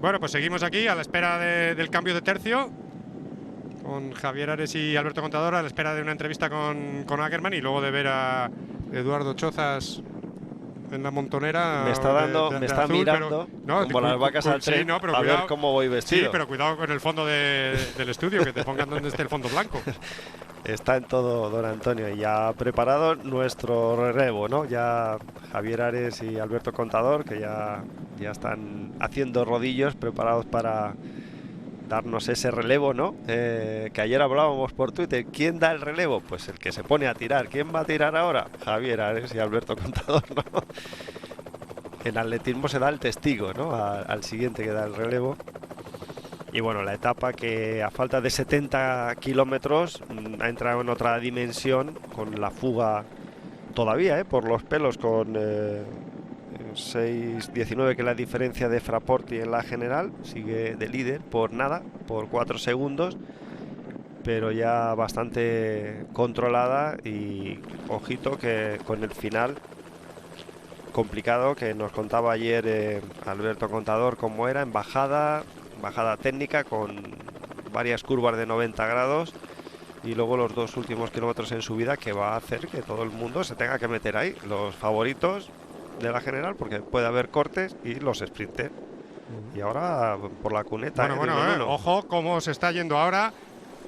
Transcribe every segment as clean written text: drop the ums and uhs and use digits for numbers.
Bueno, pues seguimos aquí a la espera del cambio de tercio, con Javier Ares y Alberto Contador, a la espera de una entrevista con Ackermann y luego de ver a Eduardo Chozas en la montonera. Me está azul, mirando pero, no, como las vacas al tren, sí, no, pero a cuidado, ver cómo voy vestido. Sí, pero cuidado con el fondo del estudio, que te pongan donde esté el fondo blanco. Está en todo don Antonio y ya ha preparado nuestro relevo, ¿no? Ya Javier Ares y Alberto Contador, que ya están haciendo rodillos, preparados para darnos ese relevo, ¿no? Que ayer hablábamos por Twitter. ¿Quién da el relevo? Pues el que se pone a tirar. ¿Quién va a tirar ahora? Javier Ares y Alberto Contador, ¿no? En atletismo se da el testigo, ¿no? Al siguiente que da el relevo. Y bueno, la etapa que a falta de 70 kilómetros ha entrado en otra dimensión, con la fuga todavía, por los pelos, con 6:19, que es la diferencia de Fraporti en la general. Sigue de líder por nada, por 4 segundos, pero ya bastante controlada. Y ojito que con el final complicado, que nos contaba ayer Alberto Contador cómo era en bajada técnica, con varias curvas de 90 grados, y luego los 2 últimos kilómetros en subida, que va a hacer que todo el mundo se tenga que meter ahí, los favoritos de la general, porque puede haber cortes, y los sprinters. Y ahora por la cuneta. Bueno, ojo cómo se está yendo ahora,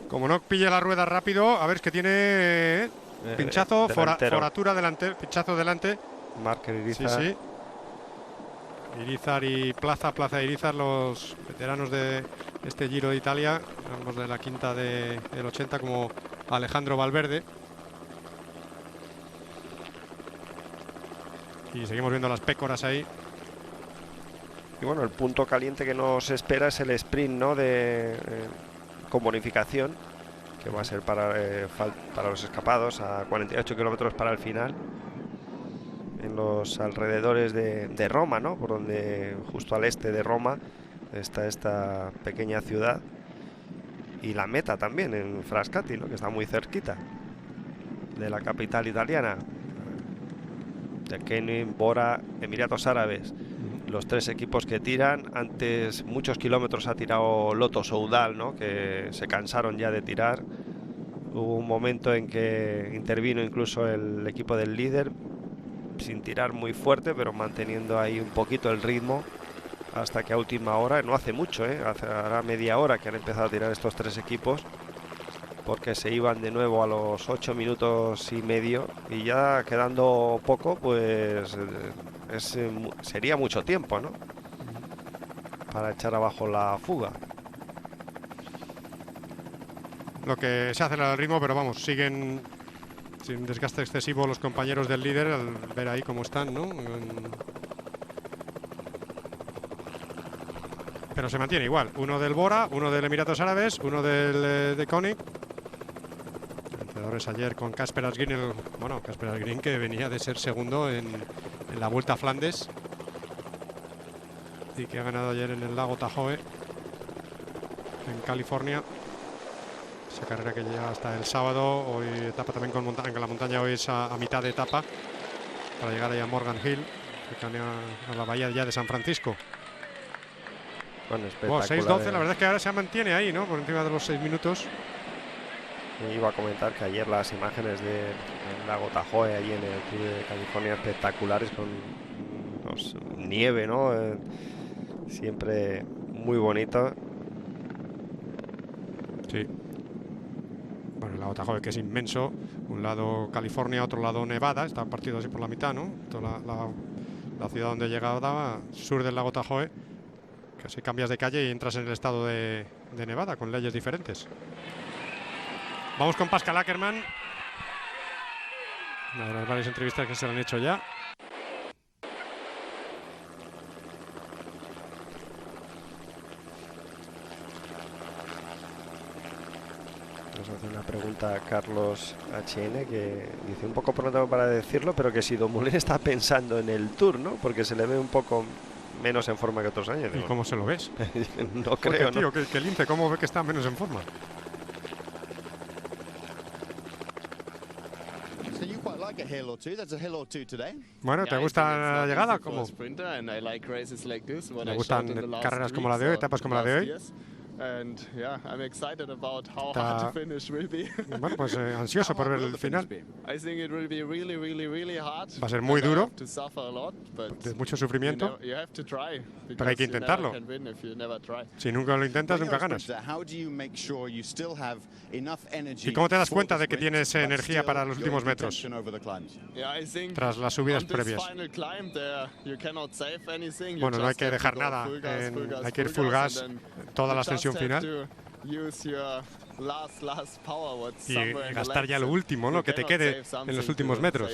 como no pille la rueda rápido, a ver, es que tiene pinchazo, foratura delante, pinchazo delante. Marker Irizar. Sí. Irizar y Plaza Irizar, los veteranos de este Giro de Italia, ambos de la quinta del 80, como Alejandro Valverde. Y seguimos viendo las pécoras ahí. Y bueno, el punto caliente que nos espera es el sprint, ¿no? Con bonificación, que va a ser para los escapados, a 48 kilómetros para el final, en los alrededores de Roma, ¿no? Por donde, justo al este de Roma, está esta pequeña ciudad, y la meta también en Frascati, ¿no? Que está muy cerquita de la capital italiana, de Kenin, Bora, Emiratos Árabes. Los 3 equipos que tiran. Antes muchos kilómetros ha tirado Lotto Soudal, ¿no? Que se cansaron ya de tirar. Hubo un momento en que intervino incluso el equipo del líder, sin tirar muy fuerte, pero manteniendo ahí un poquito el ritmo, hasta que a última hora, no hace mucho, hará media hora que han empezado a tirar estos 3 equipos, porque se iban de nuevo a los 8 minutos y medio, y ya quedando poco, pues sería mucho tiempo, ¿no? Para echar abajo la fuga. Lo que se acelera el ritmo, pero vamos, siguen sin desgaste excesivo los compañeros del líder, al ver ahí cómo están, ¿no? Pero se mantiene igual. Uno del Bora, uno del Emiratos Árabes, uno del de Koenig. Vencedores ayer con Kasper Asgreen, Kasper Asgreen, que venía de ser segundo en la Vuelta a Flandes y que ha ganado ayer en el lago Tahoe, en California. Esa carrera que llega hasta el sábado. Hoy etapa también con la montaña, hoy es a mitad de etapa, para llegar ahí a Morgan Hill, cercana a la bahía ya de San Francisco. Bueno, 6:12, la verdad es que ahora se mantiene ahí, ¿no? Por encima de los 6 minutos. Iba a comentar que ayer las imágenes del lago Tahoe, ahí en el Tour de California, espectaculares, con nieve, ¿no? Siempre muy bonito. Sí. Bueno, el lago Tahoe, que es inmenso. Un lado California, otro lado Nevada. Está partido así por la mitad, ¿no? Toda la ciudad donde llegaba, sur del lago Tahoe. Casi cambias de calle y entras en el estado de Nevada, con leyes diferentes. Vamos con Pascal Ackermann. Una de las varias entrevistas que se le han hecho ya. Nos hace una pregunta a Carlos HN, que dice, un poco pronto para decirlo, pero que si Dumoulin está pensando en el Tour, ¿no? Porque se le ve un poco menos en forma que otros años. ¿Y cómo se lo ves? No creo, tío, ¿no? que Lince, ¿cómo ve que está menos en forma? Bueno, ¿te gusta la llegada? ¿Cómo? ¿Te gustan carreras como la de hoy, etapas como la de hoy? Está, bueno, pues ansioso por ver el final. Va a ser muy duro, de mucho sufrimiento, pero hay que intentarlo. Si nunca lo intentas, nunca ganas. ¿Y cómo te das cuenta de que tienes energía para los últimos metros? Tras las subidas previas. Bueno, no hay que dejar nada, hay que ir full gas toda la ascensión final. Y gastar ya lo último, ¿no? Que te quede en los últimos metros.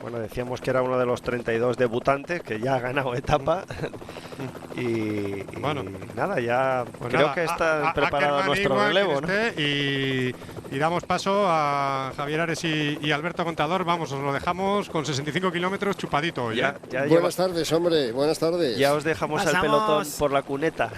Bueno, decíamos que era uno de los 32 debutantes que ya ha ganado etapa y bueno, nada, ya pues creo que está preparado nuestro relevo, ¿no? Y damos paso a Javier Ares y Alberto Contador. Vamos, os lo dejamos con 65 kilómetros chupadito hoy. Buenas tardes, hombre, buenas tardes. Ya os dejamos al pelotón por la cuneta.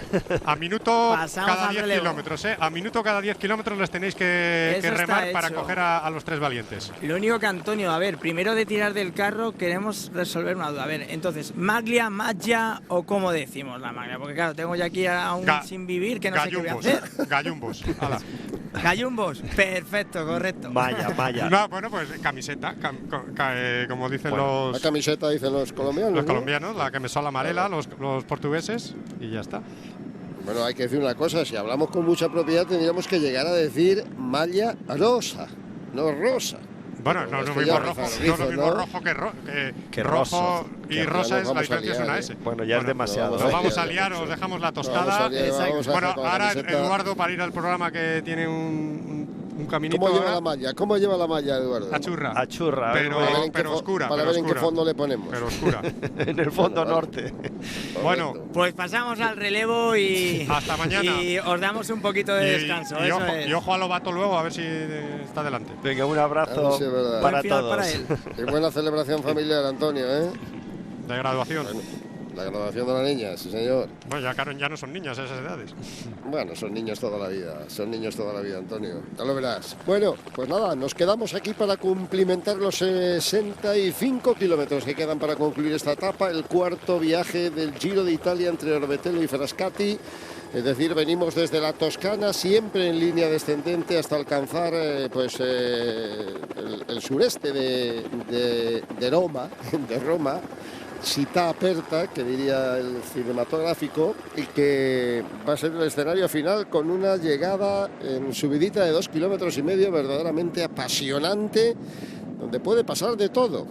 A minuto cada 10 kilómetros, A minuto cada 10 kilómetros les tenéis que remar para coger a los tres valientes. Lo único que Antonio, a ver, primero de tirar del carro queremos resolver una duda. A ver, entonces, ¿Maglia, Maggia o cómo decimos la Maglia? Porque claro, tengo ya aquí a un sin vivir que no sé qué voy a hacer. Gallumbos. Gallumbos, perfecto, correcto. Malla. No, bueno, pues camiseta, como dicen los... La camiseta dicen los colombianos. Los colombianos, la camisola amarela, los portugueses, y ya está. Bueno, hay que decir una cosa, si hablamos con mucha propiedad tendríamos que llegar a decir malla rosa, no rosa. Bueno, no es lo mismo rojo que rojo y rosa, es la diferencia es una S. Bueno, ya es demasiado. Nos vamos a liar, os dejamos la tostada. Bueno, ahora Eduardo, para ir al programa que tiene un caminito. ¿Cómo lleva la malla? ¿Cómo lleva la malla, Eduardo? A churra. Pero oscura. Para ver en qué fondo le ponemos. Pero oscura. En el fondo norte. Bueno, pues pasamos al relevo y hasta mañana. Y os damos un poquito de descanso. Y ojo a Lobato luego, a ver si está delante. Venga, un abrazo para todos. Para él. Qué buena celebración familiar, Antonio, ¿eh? De graduación. Bueno, la graduación de la niña, sí señor. Bueno, ya no son niñas a esas edades. Bueno, son niños toda la vida, Antonio. Ya lo verás. Bueno, pues nada, nos quedamos aquí para cumplimentar los 65 kilómetros que quedan para concluir esta etapa, el cuarto viaje del Giro de Italia entre Orbetello y Frascati. Es decir, venimos desde la Toscana, siempre en línea descendente hasta alcanzar el sureste de Roma, Città Aperta, que diría el cinematográfico, y que va a ser el escenario final con una llegada en subidita de 2,5 kilómetros verdaderamente apasionante, donde puede pasar de todo.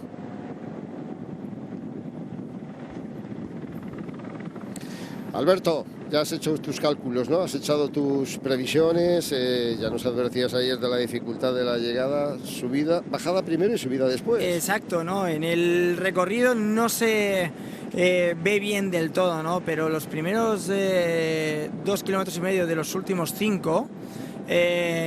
Alberto, ya has hecho tus cálculos, ¿no? Has echado tus previsiones, ya nos advertías ayer de la dificultad de la llegada, subida, bajada primero y subida después. Exacto, ¿no? En el recorrido no se ve bien del todo, ¿no? Pero los primeros 2,5 kilómetros de los últimos 5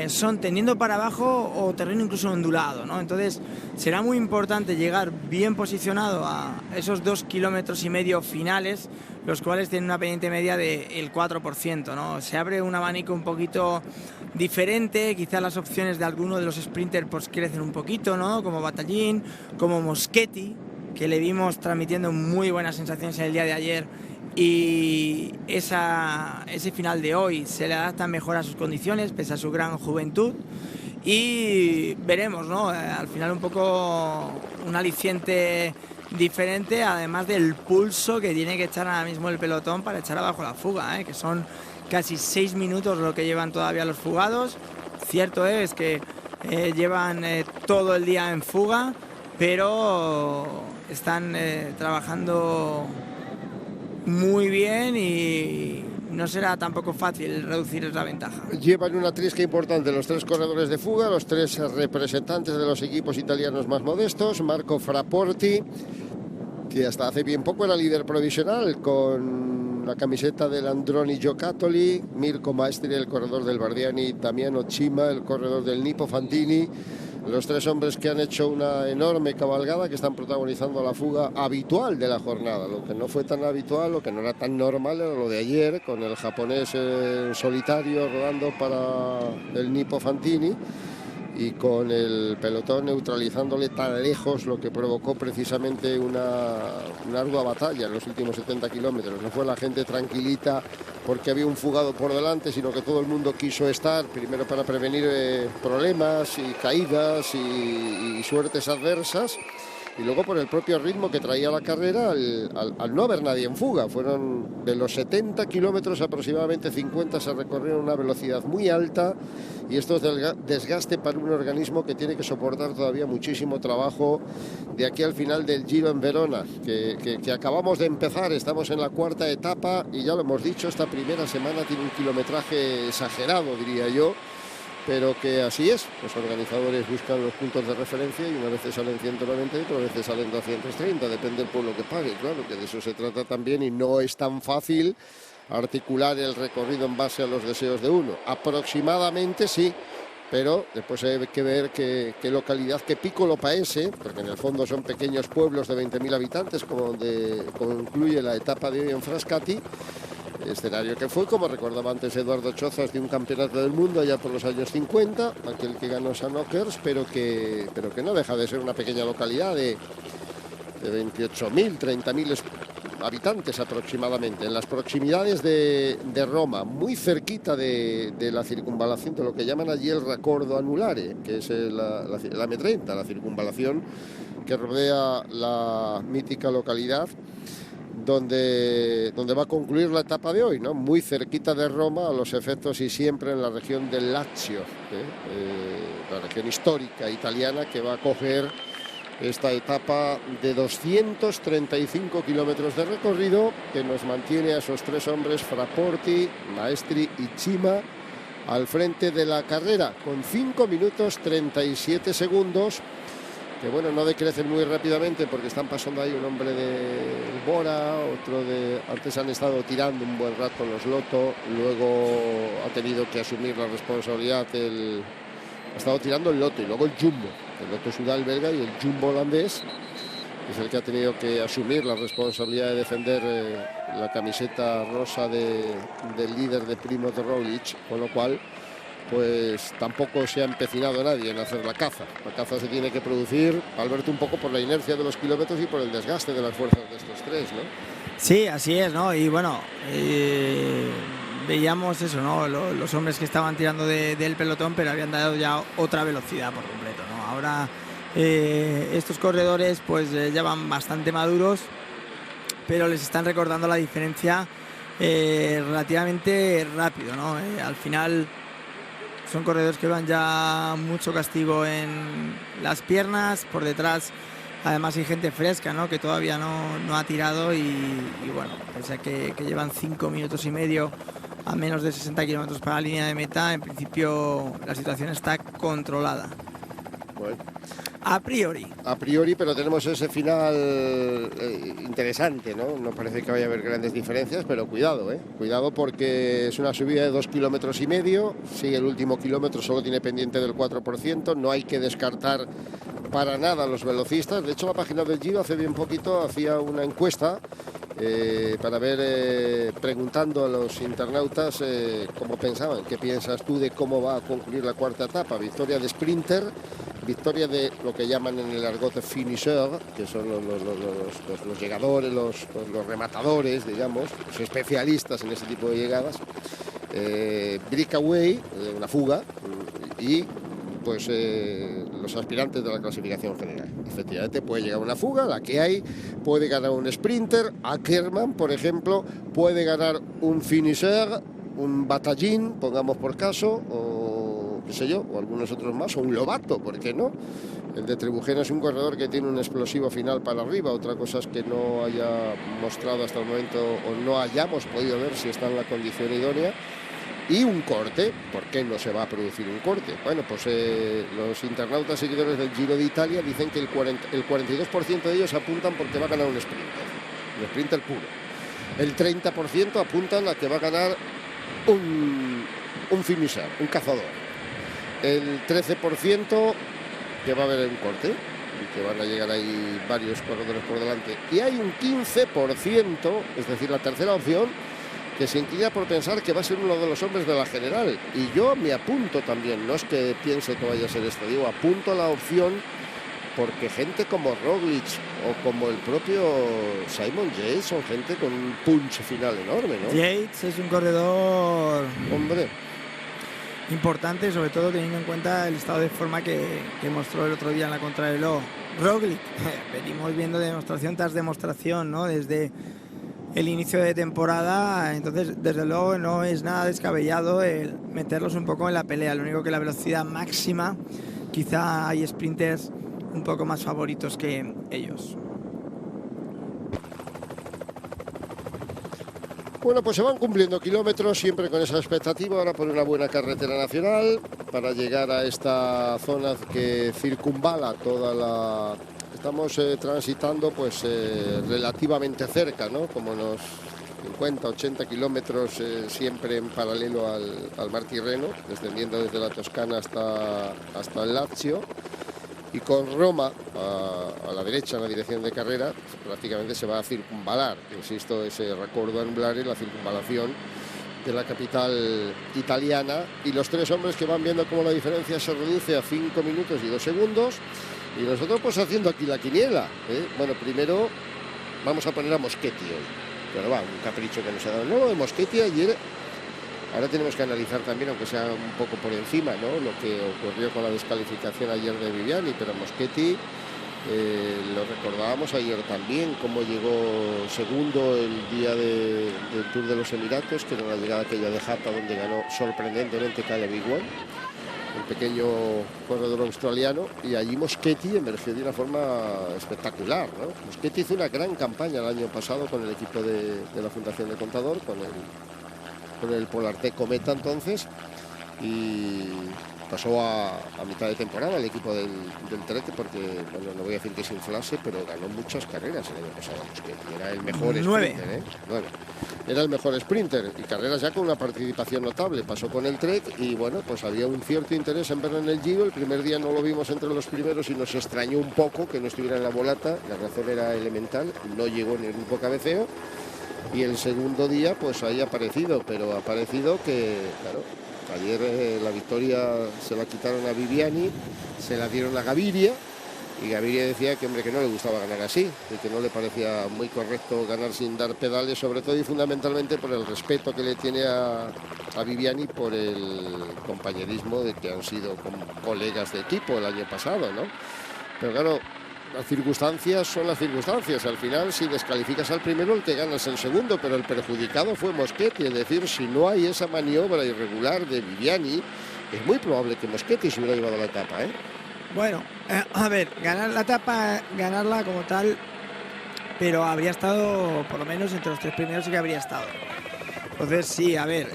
son tendiendo para abajo o terreno incluso ondulado, ¿no? Entonces será muy importante llegar bien posicionado a esos 2,5 kilómetros finales, los cuales tienen una pendiente media del 4%, ¿no? Se abre un abanico un poquito diferente, quizás las opciones de alguno de los sprinters pues crecen un poquito, ¿no? Como Battaglin, como Moschetti, que le vimos transmitiendo muy buenas sensaciones el día de ayer, y ese final de hoy se le adapta mejor a sus condiciones pese a su gran juventud, y veremos, ¿no? Al final un poco un aliciente diferente, además del pulso que tiene que echar ahora mismo el pelotón para echar abajo la fuga, que son casi 6 minutos lo que llevan todavía los fugados. Cierto es que llevan todo el día en fuga, pero están trabajando muy bien y no será tampoco fácil reducir esa ventaja. Llevan una trisca importante los 3 corredores de fuga, los 3 representantes de los equipos italianos más modestos. Marco Fraporti, que hasta hace bien poco era líder provisional con la camiseta del Androni Giocattoli, Mirko Maestri, el corredor del Bardiani, Damiano Cima, el corredor del Nippo Fantini. Los 3 hombres que han hecho una enorme cabalgada, que están protagonizando la fuga habitual de la jornada. Lo que no fue tan habitual, lo que no era tan normal, era lo de ayer, con el japonés solitario rodando para el Nippo Fantini. y con el pelotón neutralizándole tan lejos, lo que provocó precisamente una ardua batalla en los últimos 70 kilómetros. No fue la gente tranquilita porque había un fugado por delante, sino que todo el mundo quiso estar, primero para prevenir problemas y caídas y suertes adversas, y luego por el propio ritmo que traía la carrera al no haber nadie en fuga. Fueron de los 70 kilómetros aproximadamente 50 se recorrieron a una velocidad muy alta, y esto es desgaste para un organismo que tiene que soportar todavía muchísimo trabajo de aquí al final del Giro en Verona, que acabamos de empezar. Estamos en la cuarta etapa y ya lo hemos dicho, esta primera semana tiene un kilometraje exagerado, diría yo, pero que así es. Los organizadores buscan los puntos de referencia y una vez salen 190 y otra vez salen 230, depende del pueblo que pague, claro, que de eso se trata también, y no es tan fácil articular el recorrido en base a los deseos de uno. Aproximadamente sí, pero después hay que ver qué localidad, qué Piccolo Paese, porque en el fondo son pequeños pueblos de 20.000 habitantes, como incluye la etapa de hoy en Frascati, escenario que fue, como recordaba antes Eduardo Chozas, de un campeonato del mundo allá por los años 50, aquel que ganó San Ockers, pero que no deja de ser una pequeña localidad de 28.000, 30.000 habitantes aproximadamente, en las proximidades de Roma, muy cerquita de la circunvalación, de lo que llaman allí el Raccordo Anulare, que es la M30, la circunvalación que rodea la mítica localidad donde va a concluir la etapa de hoy, ¿no? Muy cerquita de Roma a los efectos, y siempre en la región del Lazio, la región histórica italiana, que va a coger esta etapa de 235 kilómetros de recorrido, que nos mantiene a esos tres hombres, Fraporti, Maestri y Cima, al frente de la carrera, con 5 minutos 37 segundos, que bueno, no decrecen muy rápidamente porque están pasando ahí un hombre de Bora, otro antes han estado tirando un buen rato los Lotto, luego ha tenido que asumir la responsabilidad ha estado tirando el Lotto y luego el Jumbo, el Lotto Sudal belga y el Jumbo holandés, es el que ha tenido que asumir la responsabilidad de defender la camiseta rosa del líder de Primoz Roglic, con lo cual pues tampoco se ha empecinado nadie en hacer la caza. La caza se tiene que producir, Alberto, un poco por la inercia de los kilómetros y por el desgaste de las fuerzas de estos tres, ¿no? Sí, así es, ¿no? Y bueno, veíamos eso, ¿no? Los hombres que estaban tirando del pelotón, pero habían dado ya otra velocidad por completo, ¿no? Ahora estos corredores pues ya van bastante maduros, pero les están recordando la diferencia relativamente rápido, ¿no? Al final son corredores que van ya mucho castigo en las piernas, por detrás además hay gente fresca, ¿no? Que todavía no ha tirado y bueno, pese a que llevan 5 minutos y medio a menos de 60 kilómetros para la línea de meta, en principio la situación está controlada. Bueno. A priori, pero tenemos ese final interesante, ¿no? No parece que vaya a haber grandes diferencias, pero cuidado, cuidado, porque es una subida de 2,5 kilómetros. Sí, el último kilómetro solo tiene pendiente del 4%, no hay que descartar para nada a los velocistas. De hecho, la página del Giro hace bien poquito hacía una encuesta para ver, preguntando a los internautas cómo pensaban, qué piensas tú de cómo va a concluir la cuarta etapa. Victoria de sprinter, victoria de lo que llaman en el argot finisher, que son los llegadores, los rematadores, digamos, los especialistas en ese tipo de llegadas, breakaway, una fuga, y pues los aspirantes de la clasificación general. Efectivamente puede llegar una fuga, la que hay, puede ganar un sprinter, Ackermann por ejemplo, puede ganar un finisher, un Batallín, pongamos por caso, o qué sé yo, o algunos otros más, o un Lobato, ¿por qué no? El de Trebujeno es un corredor que tiene un explosivo final para arriba. Otra cosa es que no haya mostrado hasta el momento, o no hayamos podido ver si está en la condición idónea. Y un corte, ¿por qué no se va a producir un corte? Bueno, pues los internautas seguidores del Giro de Italia dicen que el 42% de ellos apuntan porque va a ganar un sprinter puro. El 30% apuntan a que va a ganar un finisher, un cazador. El 13% que va a haber un corte y que van a llegar ahí varios corredores por delante. Y hay un 15%, es decir, la tercera opción, que se inclina por pensar que va a ser uno de los hombres de la general. Y yo me apunto también, no es que piense que vaya a ser esto, digo, apunto a la opción porque gente como Roglic o como el propio Simon Yates son gente con un punch final enorme, ¿no? Yates es un corredor, hombre, importante, sobre todo teniendo en cuenta el estado de forma que mostró el otro día en la contrarreloj. Roglic, venimos viendo demostración tras demostración, ¿no? Desde el inicio de temporada, entonces desde luego no es nada descabellado el meterlos un poco en la pelea. Lo único que la velocidad máxima, quizá hay sprinters un poco más favoritos que ellos. bueno, pues se van cumpliendo kilómetros, siempre con esa expectativa ahora por una buena carretera nacional para llegar a esta zona que circunvala toda la... Estamos transitando pues relativamente cerca, ¿no? Como unos 50, 80 kilómetros siempre en paralelo al mar Tirreno, descendiendo desde la Toscana hasta el Lazio. Y con Roma a la derecha en la dirección de carrera, prácticamente se va a circunvalar, insisto, ese recuerdo anulare, la circunvalación de la capital italiana, y los tres hombres que van viendo cómo la diferencia se reduce a 5 minutos y 2 segundos, y nosotros pues haciendo aquí la quiniela, ¿eh? Bueno, primero vamos a poner a Moschetti hoy, pero va, un capricho que nos ha dado. No, lo de Moschetti ayer, ahora tenemos que analizar también, aunque sea un poco por encima, ¿no?, lo que ocurrió con la descalificación ayer de Viviani, pero Moschetti, lo recordábamos ayer también, cómo llegó segundo el día del Tour de los Emiratos, que era la llegada aquella de Jata, donde ganó sorprendentemente Caleb Ewan, el pequeño corredor australiano, y allí Moschetti emergió de una forma espectacular, ¿no? Moschetti hizo una gran campaña el año pasado con el equipo de la Fundación de Contador, con el Polartec Cometa entonces, y pasó a mitad de temporada el equipo del Trek, porque, bueno, no voy a decir que se inflase, pero ganó muchas carreras el año pasado. Era el mejor 9. sprinter, ¿eh? 9. Era el mejor sprinter, y carreras ya con una participación notable. Pasó con el Trek y, bueno, pues había un cierto interés en verlo en el Giro. El primer día no lo vimos entre los primeros y nos extrañó un poco que no estuviera en la volata. La razón era elemental, no llegó en el grupo cabeceo. Y el segundo día pues ahí ha aparecido, pero ha parecido que, claro, ayer la victoria se la quitaron a Viviani, se la dieron a Gaviria, y Gaviria decía que, hombre, que no le gustaba ganar así, y que no le parecía muy correcto ganar sin dar pedales, sobre todo y fundamentalmente por el respeto que le tiene a Viviani por el compañerismo de que han sido colegas de equipo el año pasado, ¿no? Pero claro, las circunstancias son las circunstancias. Al final, si descalificas al primero, el que gana es el segundo, pero el perjudicado fue Moschetti. Es decir, si no hay esa maniobra irregular de Viviani, es muy probable que Moschetti se hubiera llevado la etapa, ¿eh? Bueno, a ver, ganar la etapa, ganarla como tal, pero habría estado, por lo menos entre los tres primeros sí que habría estado. Entonces, sí, a ver,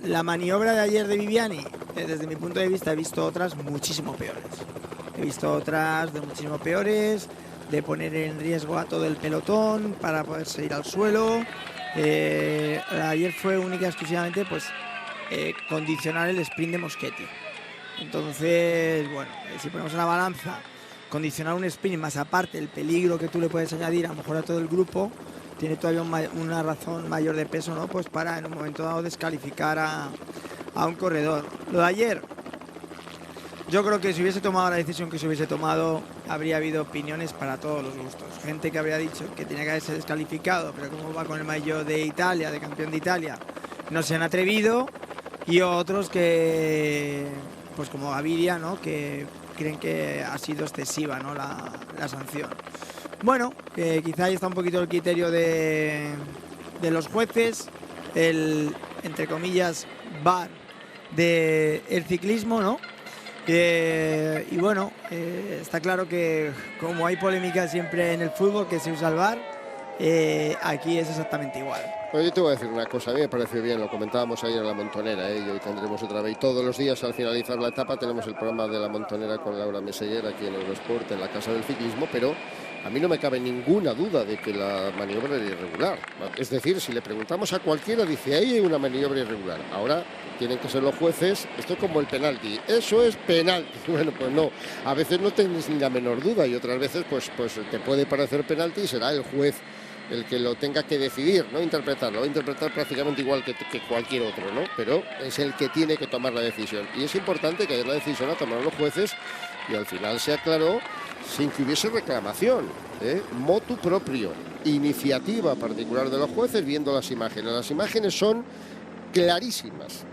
la maniobra de ayer de Viviani, desde mi punto de vista, he visto otras muchísimo peores. He visto otras de muchísimo peores, de poner en riesgo a todo el pelotón para poderse ir al suelo. Ayer fue única y exclusivamente pues, condicionar el sprint de Moschetti. Entonces, bueno, si ponemos en la balanza, condicionar un sprint más aparte el peligro que tú le puedes añadir a lo mejor a todo el grupo, tiene todavía una razón mayor de peso, ¿no? Pues para en un momento dado descalificar a un corredor. Lo de ayer, yo creo que si hubiese tomado la decisión que se hubiese tomado, habría habido opiniones para todos los gustos. Gente que habría dicho que tenía que haberse descalificado, pero como va con el maillot de Italia, de campeón de Italia, no se han atrevido. Y otros que, pues como Gaviria, ¿no?, que creen que ha sido excesiva, ¿no?, la sanción. Bueno, quizá ahí está un poquito el criterio de los jueces, el, entre comillas, VAR del ciclismo, ¿no? Y bueno, está claro que como hay polémica siempre en el fútbol que se usa el VAR, aquí es exactamente igual. Bueno, yo te voy a decir una cosa, a mí me pareció bien, lo comentábamos ayer en La Montonera, y hoy tendremos otra vez, y todos los días al finalizar la etapa tenemos el programa de La Montonera con Laura Meseguer aquí en Eurosport, en la Casa del Ciclismo, pero a mí no me cabe ninguna duda de que la maniobra era irregular. Es decir, si le preguntamos a cualquiera, dice, ahí hay una maniobra irregular. Ahora tienen que ser los jueces, esto es como el penalti, eso es penalti. Bueno, pues no, a veces no tienes ni la menor duda, y otras veces pues te puede parecer penalti y será el juez el que lo tenga que decidir, no interpretarlo, lo va a interpretar prácticamente igual que cualquier otro, ¿no? Pero es el que tiene que tomar la decisión. Y es importante que la decisión la tomaron los jueces y al final se aclaró sin que hubiese reclamación, motu proprio, iniciativa particular de los jueces viendo las imágenes. Las imágenes son clarísimas,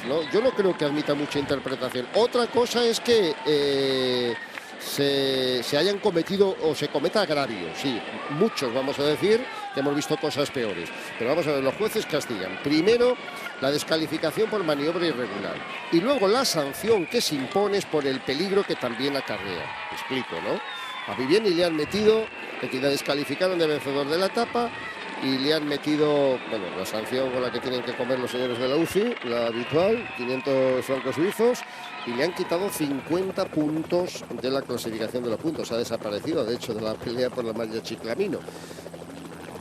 ¿no? Yo no creo que admita mucha interpretación. Otra cosa es que se hayan cometido o se cometa agravio, sí, muchos vamos a decir que hemos visto cosas peores, pero vamos a ver, los jueces castigan primero la descalificación por maniobra irregular y luego la sanción que se impone es por el peligro que también acarrea. Me explico, ¿no? A Viviani le han metido, que la descalificaron de vencedor de la etapa y le han metido, bueno, la sanción con la que tienen que comer los señores de la UCI, la habitual, 500 francos suizos, y le han quitado 50 puntos de la clasificación de los puntos. Ha desaparecido, de hecho, de la pelea por la malla Chiclamino.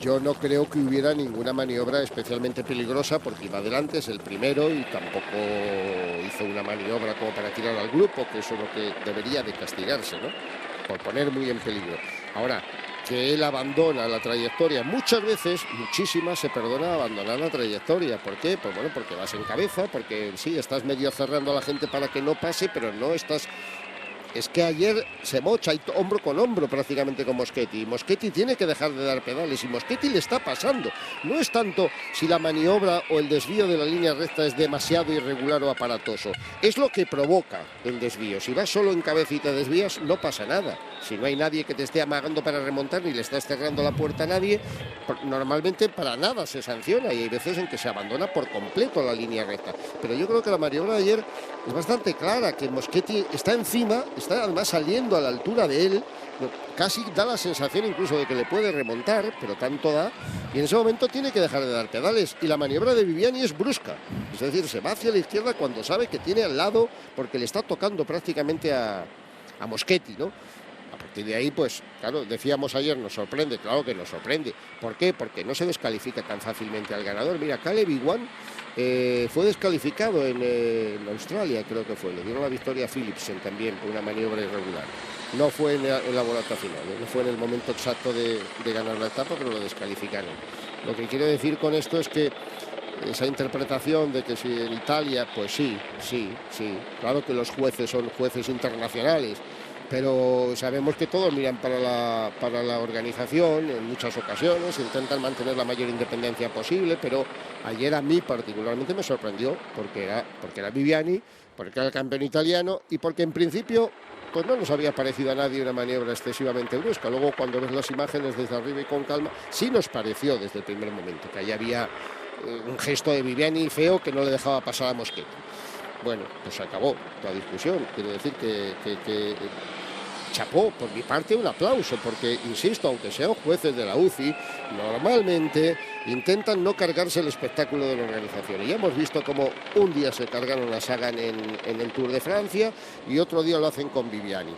Yo no creo que hubiera ninguna maniobra especialmente peligrosa porque iba adelante, es el primero y tampoco hizo una maniobra como para tirar al grupo, que eso es lo que debería de castigarse, ¿no? Por poner muy en peligro. Ahora, que él abandona la trayectoria, muchas veces, muchísimas, se perdona abandonar la trayectoria. ¿Por qué? Pues bueno, porque vas en cabeza, porque sí, estás medio cerrando a la gente para que no pase, pero no estás... Es que ayer se mocha hombro con hombro prácticamente con Moschetti. Y Moschetti tiene que dejar de dar pedales y Moschetti le está pasando. No es tanto si la maniobra o el desvío de la línea recta es demasiado irregular o aparatoso. Es lo que provoca el desvío. Si vas solo en cabeza y te desvías, no pasa nada. Si no hay nadie que te esté amagando para remontar ni le estás cerrando la puerta a nadie, normalmente para nada se sanciona y hay veces en que se abandona por completo la línea recta. Pero yo creo que la maniobra de ayer es bastante clara, que Moschetti está encima, está además saliendo a la altura de él, casi da la sensación incluso de que le puede remontar, pero tanto da, y en ese momento tiene que dejar de dar pedales, y la maniobra de Viviani es brusca, es decir, se va hacia la izquierda cuando sabe que tiene al lado, porque le está tocando prácticamente a Moschetti, ¿no? A partir de ahí, pues, claro, decíamos ayer, nos sorprende, claro que nos sorprende. ¿Por qué? Porque no se descalifica tan fácilmente al ganador. Mira, Caleb Ewan fue descalificado en Australia, creo que fue. Le dieron la victoria a Philipsen también por una maniobra irregular. No fue en la volata final, no fue en el momento exacto de ganar la etapa, pero lo descalificaron. Lo que quiero decir con esto es que esa interpretación de que si en Italia, pues sí. Claro que los jueces son jueces internacionales, pero sabemos que todos miran para la organización en muchas ocasiones, intentan mantener la mayor independencia posible, pero ayer a mí particularmente me sorprendió porque era Viviani, porque era el campeón italiano y porque en principio pues no nos había parecido a nadie una maniobra excesivamente brusca. Luego cuando ves las imágenes desde arriba y con calma, sí nos pareció desde el primer momento que ahí había un gesto de Viviani feo que no le dejaba pasar a Moschetti. Bueno, pues se acabó la discusión. Quiero decir que chapó, por mi parte un aplauso, porque insisto, aunque sean jueces de la UCI, normalmente intentan no cargarse el espectáculo de la organización. Y ya hemos visto cómo un día se cargaron a Sagan en el Tour de Francia y otro día lo hacen con Viviani.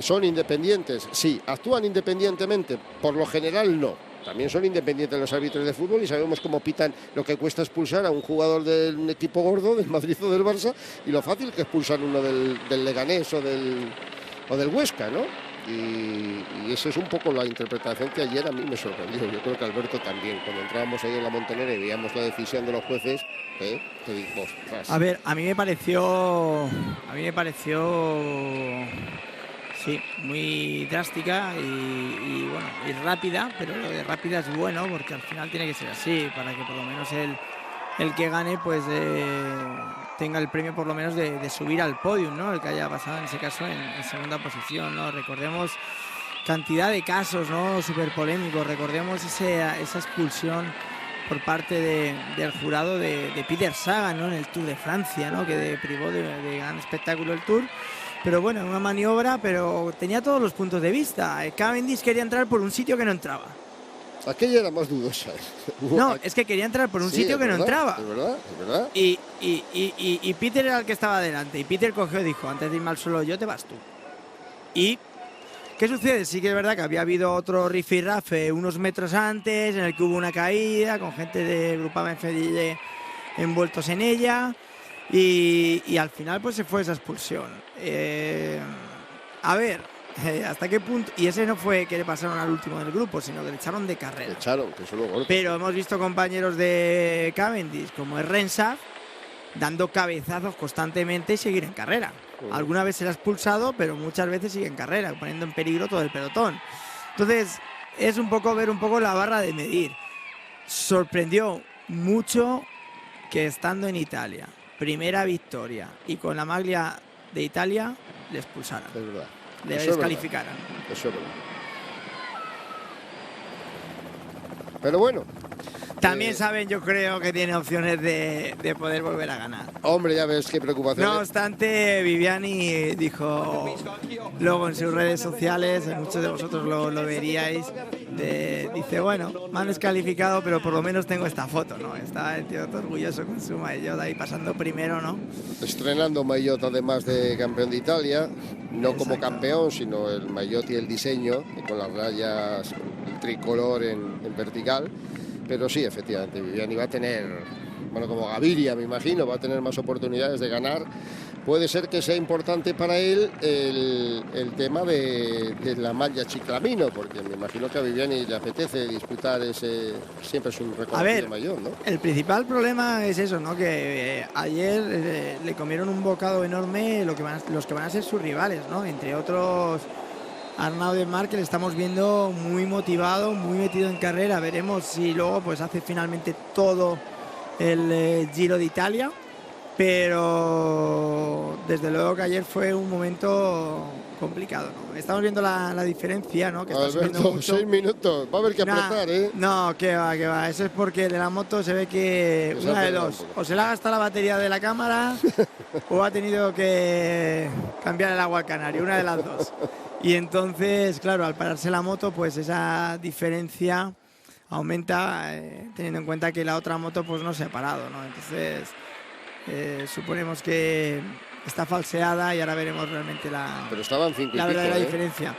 ¿Son independientes? Sí. ¿Actúan independientemente? Por lo general no. También son independientes los árbitros de fútbol y sabemos cómo pitan lo que cuesta expulsar a un jugador del equipo gordo, del Madrid o del Barça, y lo fácil que expulsan uno del Leganés o del Huesca, ¿no? Y esa es un poco la interpretación que ayer a mí me sorprendió. Yo creo que Alberto también. Cuando entrábamos ahí en la Montenera y veíamos la decisión de los jueces, te digo, a ver, a mí me pareció sí, muy drástica y bueno, y rápida, pero lo de rápida es bueno porque al final tiene que ser así, para que por lo menos el que gane pues tenga el premio por lo menos de subir al podium, ¿no? El que haya pasado en ese caso en segunda posición, ¿no? Recordemos cantidad de casos, ¿no? Súper polémicos. Recordemos esa expulsión por parte del jurado de Peter Sagan, ¿no? En el Tour de Francia, ¿no? Que privó de gran espectáculo el Tour. Pero bueno, una maniobra, pero tenía todos los puntos de vista. Cavendish quería entrar por un sitio que no entraba. Aquella era más dudosa. No, es que quería entrar por un sitio que no entraba. Es verdad. Y Peter era el que estaba delante. Y Peter cogió y dijo, antes de irme al suelo yo, te vas tú. Y ¿qué sucede? Sí que es verdad que había habido otro rifirrafe unos metros antes, en el que hubo una caída, con gente de Grupama FDJ envueltos en ella. Y al final pues se fue esa expulsión. A ver, hasta qué punto, y ese no fue que le pasaron al último del grupo, sino que le echaron de carrera. Le echaron, que eso lo golpe. Pero hemos visto compañeros de Cavendish, como es Renshaw, dando cabezazos constantemente y seguir en carrera. Alguna vez se le ha expulsado, pero muchas veces sigue en carrera, poniendo en peligro todo el pelotón. Entonces, es un poco ver un poco la barra de medir. Sorprendió mucho que estando en Italia, primera victoria, y con la maglia de Italia, le expulsaran. Es verdad. Le Eso es descalificaran. verdad. Eso es verdad. Pero bueno. También saben, yo creo, que tiene opciones de poder volver a ganar. Hombre, ya ves qué preocupación. No obstante, Viviani dijo luego en sus redes sociales, muchos de vosotros lo veríais, dice, bueno, me han descalificado, pero por lo menos tengo esta foto, ¿no? Estaba el tío todo orgulloso con su maillot ahí pasando primero, ¿no? Estrenando maillot además de campeón de Italia, no como campeón, sino el maillot y el diseño, con las rayas, el tricolor en vertical. Pero sí, efectivamente, Viviani va a tener, bueno, como Gaviria, me imagino, va a tener más oportunidades de ganar. Puede ser que sea importante para él el tema de la malla Chiclamino, porque me imagino que a Viviani le apetece disputar ese, siempre es un reconocido mayor, ¿no? El principal problema es eso, ¿no? Que ayer le comieron un bocado enorme los que van a ser sus rivales, ¿no? Entre otros, Arnaud Démare, que le estamos viendo muy motivado, muy metido en carrera. Veremos si luego pues hace finalmente todo el Giro de Italia, pero desde luego que ayer fue un momento complicado, ¿no? Estamos viendo la diferencia, ¿no? Que está subiendo mucho. 6 minutos, va a haber que apretar, ¿eh? No, que va. Eso es porque el de la moto se ve que una de dos, o se le ha gastado la batería de la cámara o ha tenido que cambiar el agua al canario, una de las dos. Y entonces, claro, al pararse la moto, pues esa diferencia aumenta, teniendo en cuenta que la otra moto pues no se ha parado, ¿no? Entonces, suponemos que está falseada y ahora veremos realmente la verdadera diferencia.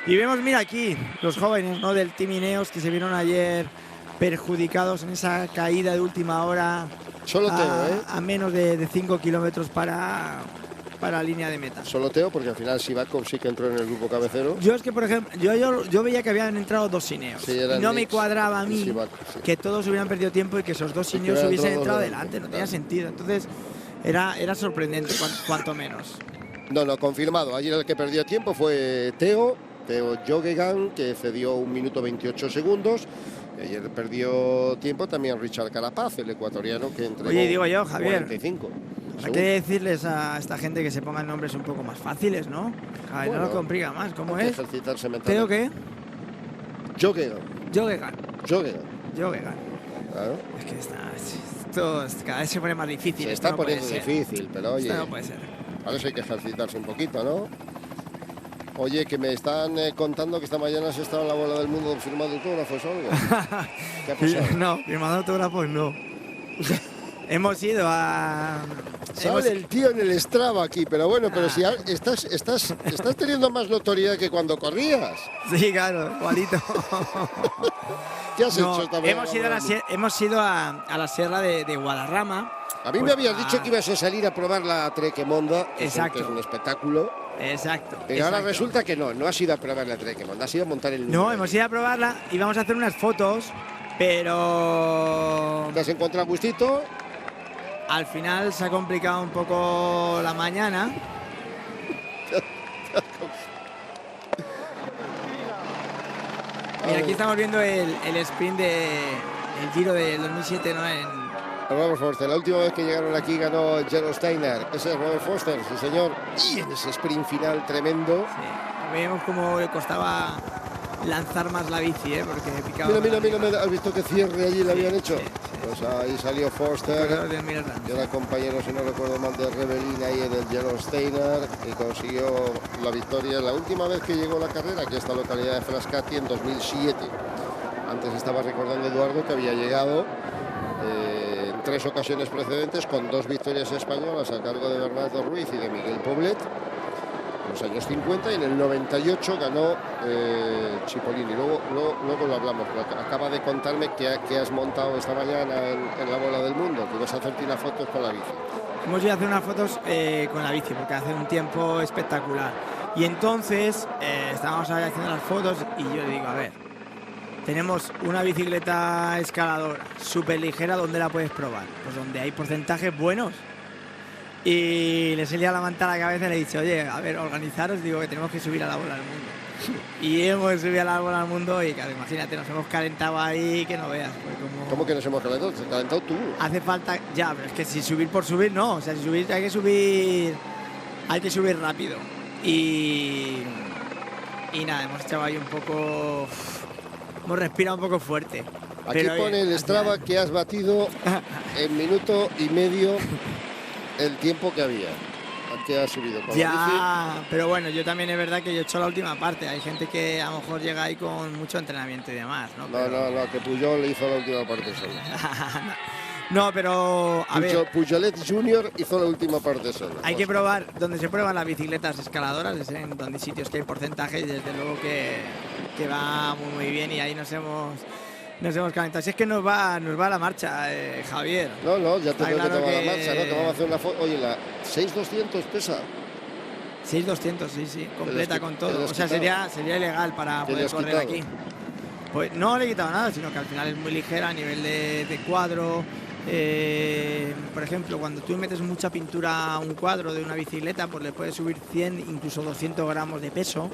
Y vemos, mira aquí, los jóvenes, ¿no?, del Team Ineos, que se vieron ayer perjudicados en esa caída de última hora. Solo Teo, a menos de 5 kilómetros para la línea de meta. Solo Teo, porque al final Sivakov sí que entró en el grupo cabecero. Yo es que, por ejemplo, yo veía que habían entrado 2 Ineos. Sí, y no me cuadraba a mí Sivakov, que todos hubieran perdido tiempo y que esos 2 Ineos hubiesen entrado adelante. No tenía sentido. Entonces, era sorprendente, cuanto menos. No, confirmado. Ayer el que perdió tiempo fue Teo Joggegan, que cedió 1 minuto 28 segundos. Ayer perdió tiempo también Richard Carapaz, el ecuatoriano, que entregó. Oye, digo yo, Javier, 45. Hay que decirles a esta gente que se pongan nombres un poco más fáciles, ¿no? Bueno, no lo complica más. ¿Cómo es? ¿Teo qué? Joggegan. Claro. Es que esto cada vez se pone más difícil. Se está poniendo difícil, pero oye, esto no puede ser. Ahora sí hay que ejercitarse un poquito, ¿no? Oye, que me están contando que esta mañana has estado en la bola del mundo firmando autógrafos o algo. ¿Qué ha pasado? No, firmando autógrafos no. Hemos ido a... Sale el tío en el Strava aquí, pero bueno, pero si estás teniendo más notoriedad que cuando corrías. Sí, claro, igualito. ¿Qué has hecho esta mañana? Hemos ido a la sierra de Guadarrama. A mí me habías dicho que ibas a salir a probar la Trequemonda, que es un espectáculo. Exacto. Pero ahora resulta que no has ido a probar la Trequemonda, has ido a montar el número. No, hemos ido a probarla y vamos a hacer unas fotos, pero... ¿Te has encontrado gustito? Al final se ha complicado un poco la mañana. Mira, aquí estamos viendo el sprint del Giro del 2007, ¿no? Robert Forster, la última vez que llegaron aquí ganó Gerald Steiner. Ese es Robert Forster, sí señor. Y en ese sprint final tremendo. Sí, vemos cómo le costaba lanzar más la bici, porque picaba. Mira, ¿has visto qué cierre allí le habían hecho? Sí. Pues ahí salió Forster. Y era compañero, si no recuerdo mal, de Rebellin ahí en el Gerald Steiner, y consiguió la victoria la última vez que llegó a la carrera, que es esta localidad de Frascati, en 2007. Antes estaba recordando Eduardo que había llegado en 3 ocasiones precedentes con 2 victorias españolas a cargo de Bernardo Ruiz y de Miguel Poblet en los años 50, y en el 98 ganó Cipollini. Luego lo hablamos, pero acaba de contarme que has montado esta mañana en la bola del mundo, que vas a hacerte unas fotos con la bici. Hemos ido a hacer unas fotos con la bici porque hace un tiempo espectacular. Y entonces estábamos ahí haciendo las fotos y yo digo, a ver, tenemos una bicicleta escaladora súper ligera, ¿dónde la puedes probar? Pues donde hay porcentajes buenos. Y le salía la manta a la cabeza y le he dicho, oye, a ver, organizaros, digo que tenemos que subir a la bola del mundo. Y hemos subido a la bola del mundo y claro, imagínate, nos hemos calentado ahí, que no veas. Pues como... ¿Cómo que nos hemos calentado? ¿Te has calentado tú? Hace falta, ya, pero es que si subir por subir, no. O sea, si subir, hay que subir rápido. Y nada, hemos echado ahí un poco, hemos respirado un poco fuerte. Aquí pero, pone el Strava que has batido en minuto y medio el tiempo que había. Aquí has subido con la ya, pero bueno, yo también es verdad que yo he hecho la última parte. Hay gente que a lo mejor llega ahí con mucho entrenamiento y demás, ¿no? No, que Puyol le hizo la última parte solo. No, pero a ver, Pujolet Junior hizo la última parte solo. hay que probar donde se prueban las bicicletas escaladoras, es en donde hay sitios que hay porcentaje y desde luego que va muy bien y ahí nos hemos calentado. Si es que nos va la marcha, Javier. No, ya te Está creo que claro te va que- la marcha, ¿no? Que vamos a hacer una foto. Oye, la 6200 pesa. 6200, sí, completa con te todo. lo has O sea, quitado. sería ilegal para Te lo poder has correr quitado. aquí. Pues no le he quitado nada, sino que al final es muy ligera a nivel de cuadro. Por ejemplo, cuando tú metes mucha pintura a un cuadro de una bicicleta, pues le puedes subir 100, incluso 200 gramos de peso.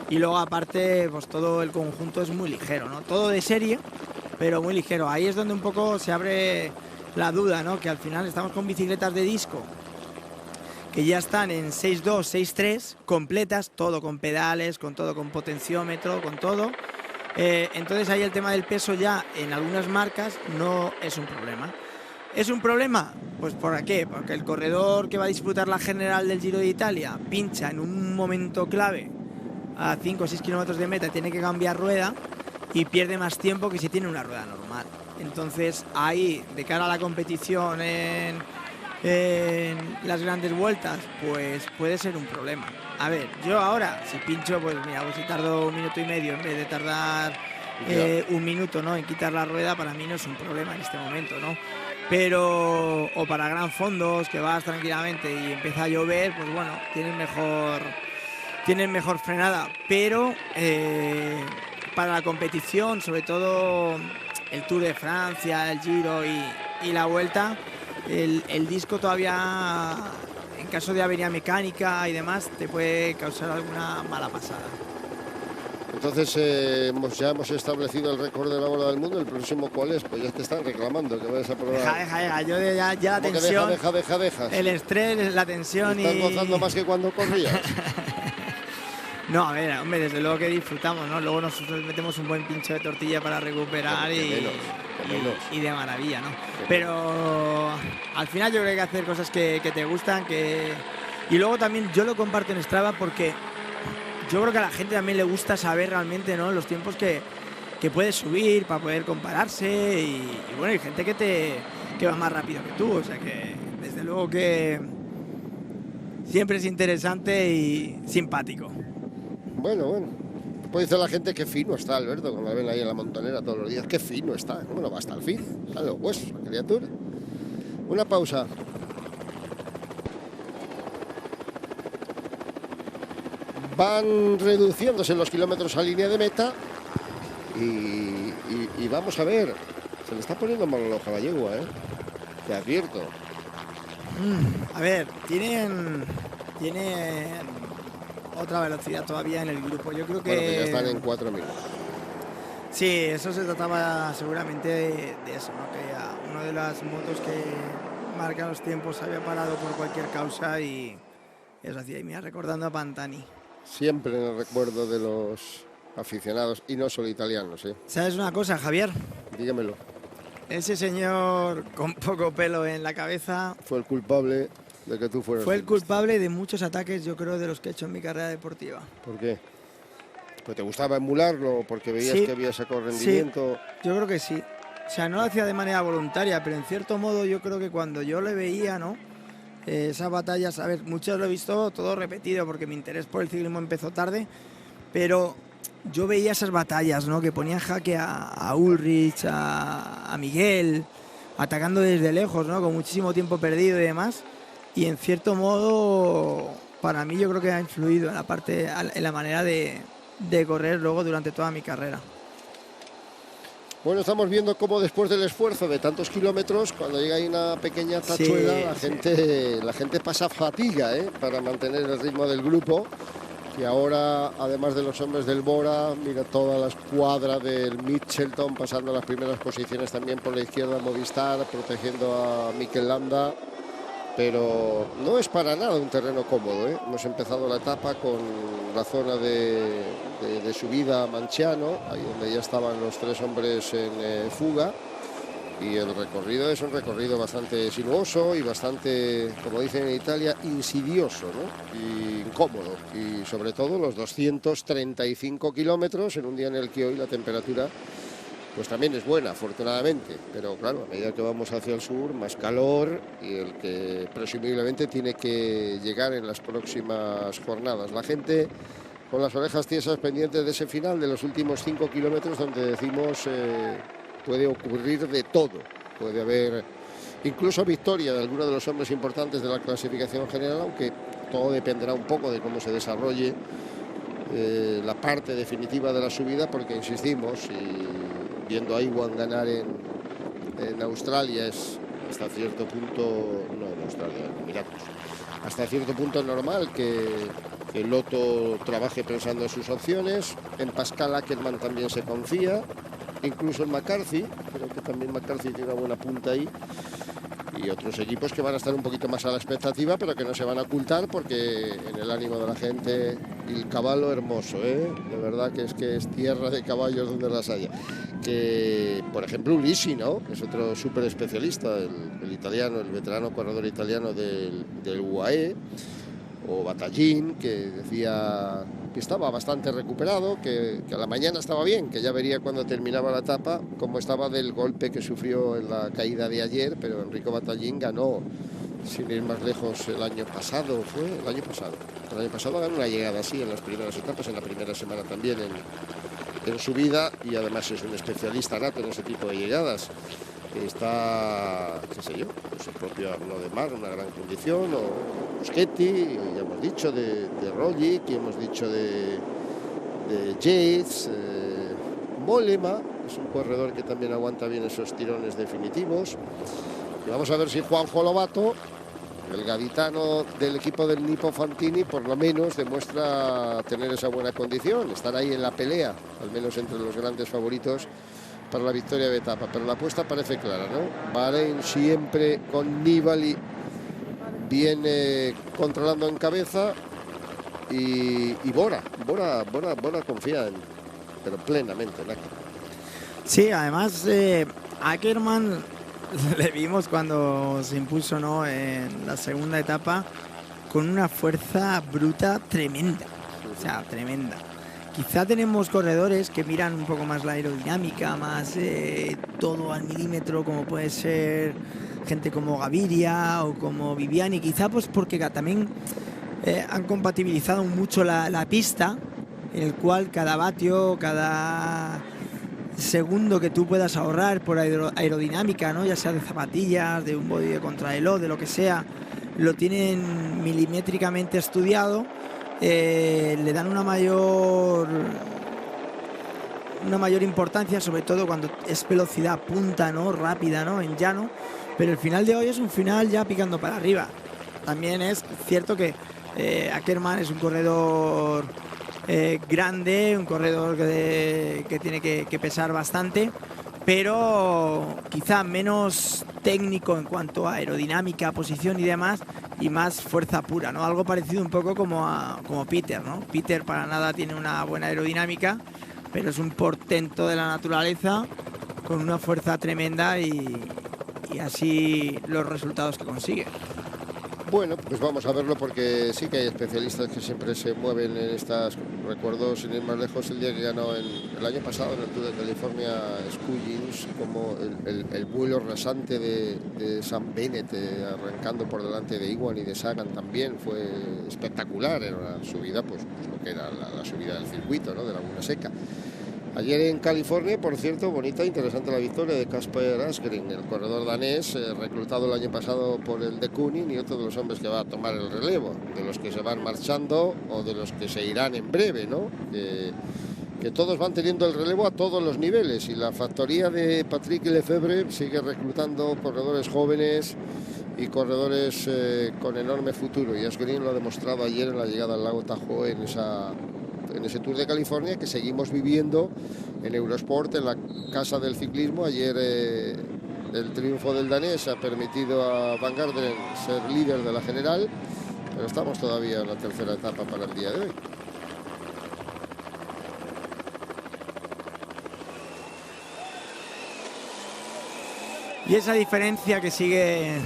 Y luego aparte, pues todo el conjunto es muy ligero, ¿no? Todo de serie, pero muy ligero. Ahí es donde un poco se abre la duda, ¿no? Que al final estamos con bicicletas de disco que ya están en 6.2, 6.3, completas, todo con pedales, con todo, con potenciómetro, con todo. Entonces ahí el tema del peso ya en algunas marcas no es un problema. ¿Es un problema? Pues ¿por qué? Porque el corredor que va a disputar la general del Giro de Italia pincha en un momento clave a 5 o 6 kilómetros de meta, tiene que cambiar rueda y pierde más tiempo que si tiene una rueda normal. Entonces ahí, de cara a la competición en las grandes vueltas, pues puede ser un problema. A ver, yo ahora, si pincho, pues mira, pues si tardo 1 minuto y medio en vez de tardar 1 minuto, ¿no?, en quitar la rueda, para mí no es un problema en este momento, ¿no? Pero, o para gran fondos, que vas tranquilamente y empieza a llover, pues bueno, tienen mejor frenada. Pero para la competición, sobre todo el Tour de Francia, el Giro y la Vuelta, el disco todavía, en caso de avería mecánica y demás, te puede causar alguna mala pasada. Entonces ya hemos establecido el récord de la bola del mundo. ¿El próximo cuál es? Pues ya te están reclamando que vayas a probar. Deja, yo ya la ¿Cómo que tensión, deja? el estrés, la tensión ¿Estás y... gozando más que cuando corrías? No, a ver, hombre, desde luego que disfrutamos, ¿no? Luego nosotros metemos un buen pincho de tortilla para recuperar Que menos. y de maravilla, ¿no? Pero al final yo creo que hay que hacer cosas que te gustan, y luego también yo lo comparto en Strava porque yo creo que a la gente también le gusta saber realmente, ¿no?, los tiempos que puedes subir para poder compararse y bueno, hay gente que va más rápido que tú, o sea que desde luego que siempre es interesante y simpático. Bueno. Puede decir la gente que fino está Alberto, cuando la ven ahí en la montonera todos los días. Qué fino está. ¿Cómo no va hasta el fin? A los huesos, la criatura. Una pausa. Van reduciéndose los kilómetros a línea de meta y vamos a ver. Se le está poniendo mal el ojo a la yegua, ¿eh? Te advierto. A ver, tienen otra velocidad todavía en el grupo. Yo creo que... Bueno, que ya están en 4 minutos. Sí, eso se trataba seguramente de eso, ¿no? Que a una de las motos que marca los tiempos se había parado por cualquier causa y eso hacía. Y mira, recordando a Pantani. Siempre en el recuerdo de los aficionados y no solo italianos, ¿eh? ¿Sabes una cosa, Javier? Dígamelo. Ese señor con poco pelo en la cabeza Fue el culpable de que tú fueras. fue el culpable de muchos ataques, yo creo, de los que he hecho en mi carrera deportiva. ¿Por qué? ¿Pues te gustaba emularlo porque veías Sí. que había sacado rendimiento? Sí, yo creo que sí. O sea, no lo hacía de manera voluntaria, pero en cierto modo yo creo que cuando yo le veía, ¿no?, esas batallas, a ver, muchas lo he visto todo repetido porque mi interés por el ciclismo empezó tarde, pero yo veía esas batallas, ¿no?, que ponían jaque a Ulrich, a Miguel, atacando desde lejos, ¿no?, con muchísimo tiempo perdido y demás, y en cierto modo para mí yo creo que ha influido en la manera de correr luego durante toda mi carrera. Bueno, estamos viendo cómo después del esfuerzo de tantos kilómetros, cuando llega ahí una pequeña tachuela, la gente pasa fatiga, para mantener el ritmo del grupo. Y ahora, además de los hombres del Bora, mira toda la escuadra del Mitchelton pasando las primeras posiciones también por la izquierda, Movistar protegiendo a Mikel Landa. Pero no es para nada un terreno cómodo, Hemos empezado la etapa con la zona de subida a Manciano, ahí donde ya estaban los 3 hombres en fuga. Y el recorrido es un recorrido bastante sinuoso y bastante, como dicen en Italia, insidioso, ¿no? Y incómodo. Y sobre todo los 235 kilómetros en un día en el que hoy la temperatura pues también es buena, afortunadamente. Pero claro, a medida que vamos hacia el sur, más calor, y el que presumiblemente tiene que llegar en las próximas jornadas. La gente con las orejas tiesas pendientes de ese final, de los últimos 5 kilómetros, donde decimos... puede ocurrir de todo, puede haber incluso victoria de algunos de los hombres importantes de la clasificación general, aunque todo dependerá un poco de cómo se desarrolle la parte definitiva de la subida, porque insistimos, y viendo a Iwan ganar en Australia es hasta cierto punto, no en Australia, en Emiratos, hasta cierto punto normal que Lotto trabaje pensando en sus opciones. En Pascal Ackermann también se confía, incluso en McCarthy, creo que también McCarthy tiene una buena punta ahí, y otros equipos que van a estar un poquito más a la expectativa, pero que no se van a ocultar, porque en el ánimo de la gente, el caballo hermoso, de verdad que es tierra de caballos donde las haya. Que, por ejemplo, Ulisi, ¿no?, que es otro súper especialista, el italiano, el veterano corredor italiano del UAE, o Battaglin, que decía que estaba bastante recuperado, que a la mañana estaba bien, que ya vería cuando terminaba la etapa cómo estaba del golpe que sufrió en la caída de ayer. Pero Enrico Battaglin ganó, sin ir más lejos, el año pasado ganó una llegada así en las primeras etapas, en la primera semana también en subida, y además es un especialista nato en ese tipo de llegadas. Está, qué sé yo, pues el propio Arnaud Démare, una gran condición, o Muschetti, ya hemos dicho de Roglic, y hemos dicho de Yates, Mollema es un corredor que también aguanta bien esos tirones definitivos. Y vamos a ver si Juanjo Lobato, el gaditano del equipo del Nippo Fantini, por lo menos demuestra tener esa buena condición, estar ahí en la pelea, al menos entre los grandes favoritos para la victoria de etapa. Pero la apuesta parece clara, ¿no? Bahrein siempre con Nibali viene controlando en cabeza, y Bora confía pero plenamente en Ackermann. Sí, además Ackermann le vimos cuando se impuso, ¿no?, en la segunda etapa, con una fuerza bruta tremenda, o sea, tremenda. Quizá tenemos corredores que miran un poco más la aerodinámica, más todo al milímetro, como puede ser gente como Gaviria o como Viviani, quizá pues porque también han compatibilizado mucho la pista, en el cual cada vatio, cada segundo que tú puedas ahorrar por aerodinámica, ¿no?, ya sea de zapatillas, de un body de contrarreloj, de lo que sea, lo tienen milimétricamente estudiado. Le dan una mayor importancia, sobre todo cuando es velocidad punta, ¿no?, rápida, ¿no?, en llano. Pero el final de hoy es un final ya picando para arriba. También es cierto que Ackermann es un corredor grande, un corredor que tiene que pesar bastante, pero quizá menos técnico en cuanto a aerodinámica, posición y demás, y más fuerza pura, ¿no? Algo parecido un poco como Peter, ¿no? Peter para nada tiene una buena aerodinámica, pero es un portento de la naturaleza con una fuerza tremenda, y así los resultados que consigue. Bueno, pues vamos a verlo, porque sí que hay especialistas que siempre se mueven en estas. Recuerdo, sin ir más lejos, el día que ganó el año pasado en el Tour de California Scullins, como el vuelo rasante de Sam Bennett, arrancando por delante de Iwan y de Sagan, también fue espectacular. Era una subida, pues lo que era la subida del circuito, ¿no?, de Laguna Seca. Ayer en California, por cierto, bonita e interesante la victoria de Kasper Asgreen, el corredor danés, reclutado el año pasado por el de Kunin, y otro de los hombres que va a tomar el relevo, de los que se van marchando o de los que se irán en breve, ¿no? Que todos van teniendo el relevo a todos los niveles, y la factoría de Patrick Lefebvre sigue reclutando corredores jóvenes y corredores con enorme futuro, y Asgreen lo ha demostrado ayer en la llegada al lago Tahoe en ese Tour de California que seguimos viviendo en Eurosport, en la casa del ciclismo. Ayer el triunfo del danés ha permitido a Van Garderen ser líder de la general, pero estamos todavía en la tercera etapa para el día de hoy. Y esa diferencia que sigue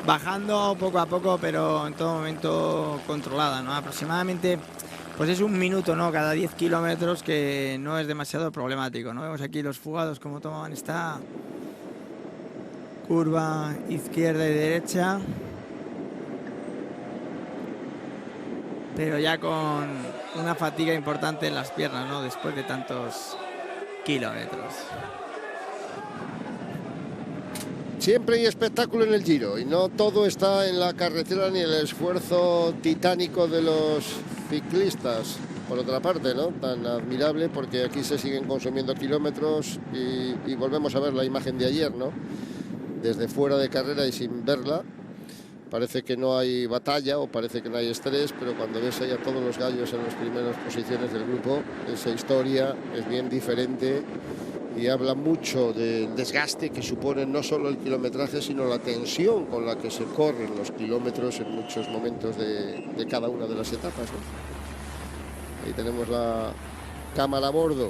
bajando poco a poco, pero en todo momento controlada, ¿no? Aproximadamente pues es 1 minuto, ¿no? Cada 10 kilómetros, que no es demasiado problemático, ¿no? Vemos aquí los fugados cómo toman esta curva izquierda y derecha, pero ya con una fatiga importante en las piernas, ¿no? Después de tantos kilómetros. Siempre hay espectáculo en el Giro, y no todo está en la carretera ni el esfuerzo titánico de los ciclistas. Por otra parte, ¿no? Tan admirable, porque aquí se siguen consumiendo kilómetros y volvemos a ver la imagen de ayer, ¿no? Desde fuera de carrera y sin verla, parece que no hay batalla o parece que no hay estrés, pero cuando ves ahí a todos los gallos en las primeras posiciones del grupo, esa historia es bien diferente. Y habla mucho del desgaste que supone no solo el kilometraje, sino la tensión con la que se corren los kilómetros en muchos momentos de cada una de las etapas, ¿no? Ahí tenemos la cámara a bordo.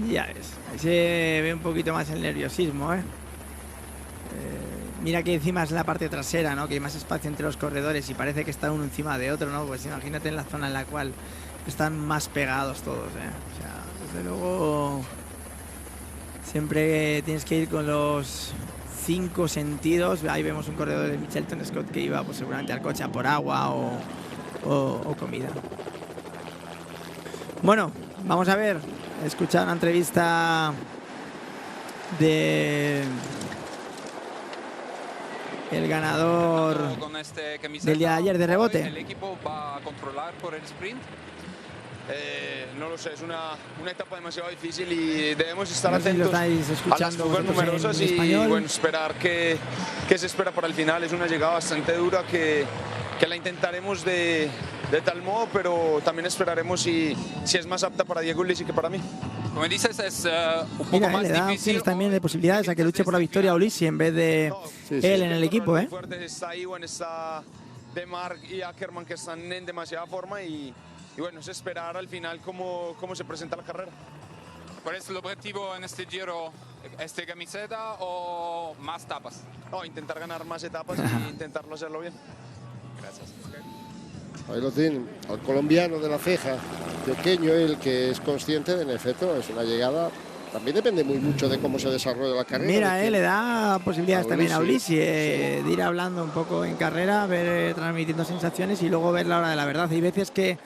Ya ves, ahí se ve un poquito más el nerviosismo, ¿eh? Mira que encima es la parte trasera, ¿no? Que hay más espacio entre los corredores y parece que está uno encima de otro, ¿no? Pues imagínate en la zona en la cual están más pegados todos, ¿eh? O sea, desde luego siempre tienes que ir con los 5 sentidos. Ahí vemos un corredor de Mitchelton Scott que iba pues seguramente al coche a por agua o comida. Bueno, vamos a ver, escuchar una entrevista de el ganador del día de ayer de rebote. ¿El equipo va a controlar por el sprint? No lo sé, es una etapa demasiado difícil y debemos estar No sé si lo atentos estáis a las escuchando fugas vosotros numerosas en y español. bueno, esperar qué se espera para el final. Es una llegada bastante dura que la intentaremos de tal modo, pero también esperaremos si es más apta para Diego Ulissi que para mí. Como dices, es un poco Mira, más le da difícil. opciones también de posibilidades a que luche por la victoria a Ulissi en vez de él en el equipo, ¿eh? Fuerte está Iwan, está de Mark y Ackerman, que están en demasiada forma y bueno, es esperar al final cómo se presenta la carrera. ¿Cuál es el objetivo en este Giro? ¿Este camiseta o más etapas? No, intentar ganar más etapas y intentarlo hacerlo bien. Gracias. Ahí lo tienen, al colombiano de la ceja, pequeño él, que es consciente de, en efecto, es una llegada. También depende mucho de cómo se desarrolla la carrera. Mira, le da posibilidades también a Ulissi de ir hablando un poco en carrera, ver transmitiendo sensaciones y luego ver la hora de la verdad. Hay veces que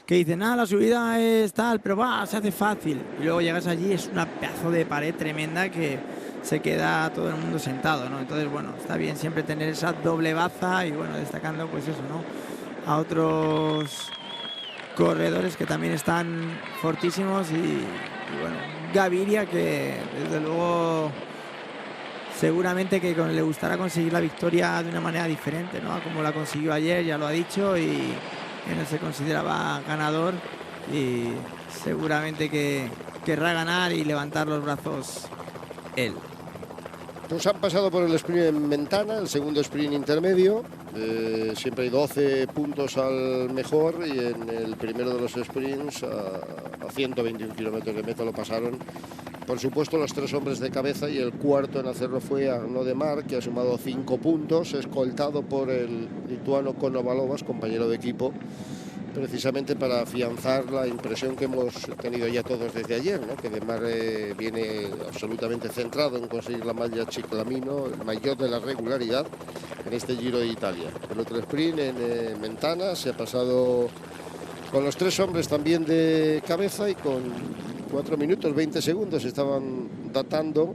dicen, la subida es tal, pero se hace fácil. Y luego llegas allí, es una pedazo de pared tremenda que se queda todo el mundo sentado, ¿no? Entonces, bueno, está bien siempre tener esa doble baza y, bueno, destacando, pues eso, ¿no? A otros corredores que también están fortísimos y bueno, Gaviria, que desde luego seguramente que le gustará conseguir la victoria de una manera diferente, ¿no? Como la consiguió ayer, ya lo ha dicho, y él se consideraba ganador y seguramente que querrá ganar y levantar los brazos él. Pues han pasado por el sprint en Mentana, el segundo sprint intermedio. Siempre hay 12 puntos al mejor y en el primero de los sprints a 121 kilómetros de meta lo pasaron. Por supuesto, los 3 hombres de cabeza, y el cuarto en hacerlo fue Arnaud Démare, que ha sumado 5 puntos, escoltado por el lituano Konovalovas, compañero de equipo, precisamente para afianzar la impresión que hemos tenido ya todos desde ayer, ¿no? Que Démare viene absolutamente centrado en conseguir la malla ciclamino, el mayor de la regularidad en este Giro de Italia. El otro sprint en Mentana se ha pasado con los 3 hombres también de cabeza y con 4 minutos 20 segundos estaban datando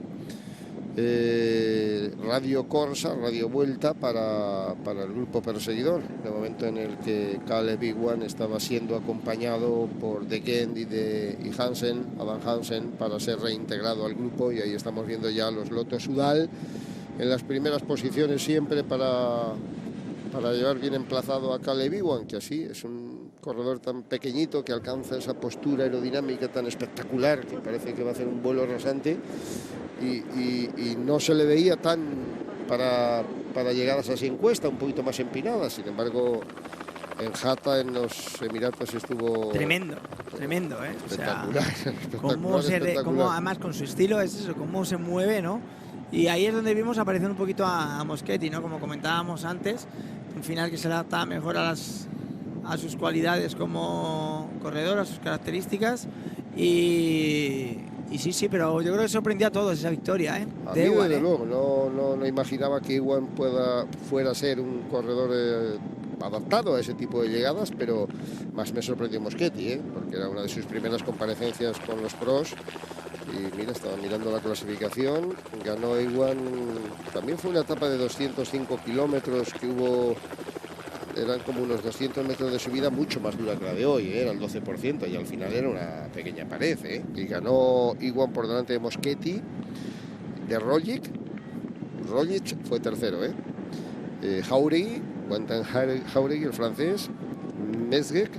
Radio Corsa, Radio Vuelta para el grupo perseguidor, de momento en el que Caleb Ewan estaba siendo acompañado por De Gendt y Hansen, Adam Hansen, para ser reintegrado al grupo, y ahí estamos viendo ya los Lotto Soudal en las primeras posiciones siempre para llevar bien emplazado a Caleb Ewan, que así es un corredor tan pequeñito que alcanza esa postura aerodinámica tan espectacular que parece que va a hacer un vuelo rasante. Y no se le veía tan para llegadas así en cuesta, un poquito más empinadas. Sin embargo, en Jata, en los Emiratos, estuvo tremendo, ¿eh? Espectacular, O sea, cómo además con su estilo es eso, cómo se mueve, ¿no? Y ahí es donde vimos aparecer un poquito a Moschetti, ¿no? Como comentábamos antes, un final que se adapta mejor a sus cualidades como corredor, a sus características. Y sí, pero yo creo que sorprendió a todos esa victoria, ¿eh? A mí, desde luego, no imaginaba que Ewan fuera a ser un corredor adaptado a ese tipo de llegadas, pero más me sorprendió Moschetti, ¿eh? Porque era una de sus primeras comparecencias con los pros. Y mira, estaba mirando la clasificación, ganó Ewan, también fue una etapa de 205 kilómetros que hubo. Eran como unos 200 metros de subida, mucho más dura que la de hoy, era el 12%, y al final era una pequeña pared, ¿eh? Y ganó Ewan por delante de Moschetti, de Roglic fue tercero, Jauregui, Quentin Jauregui, el francés, Mesgek,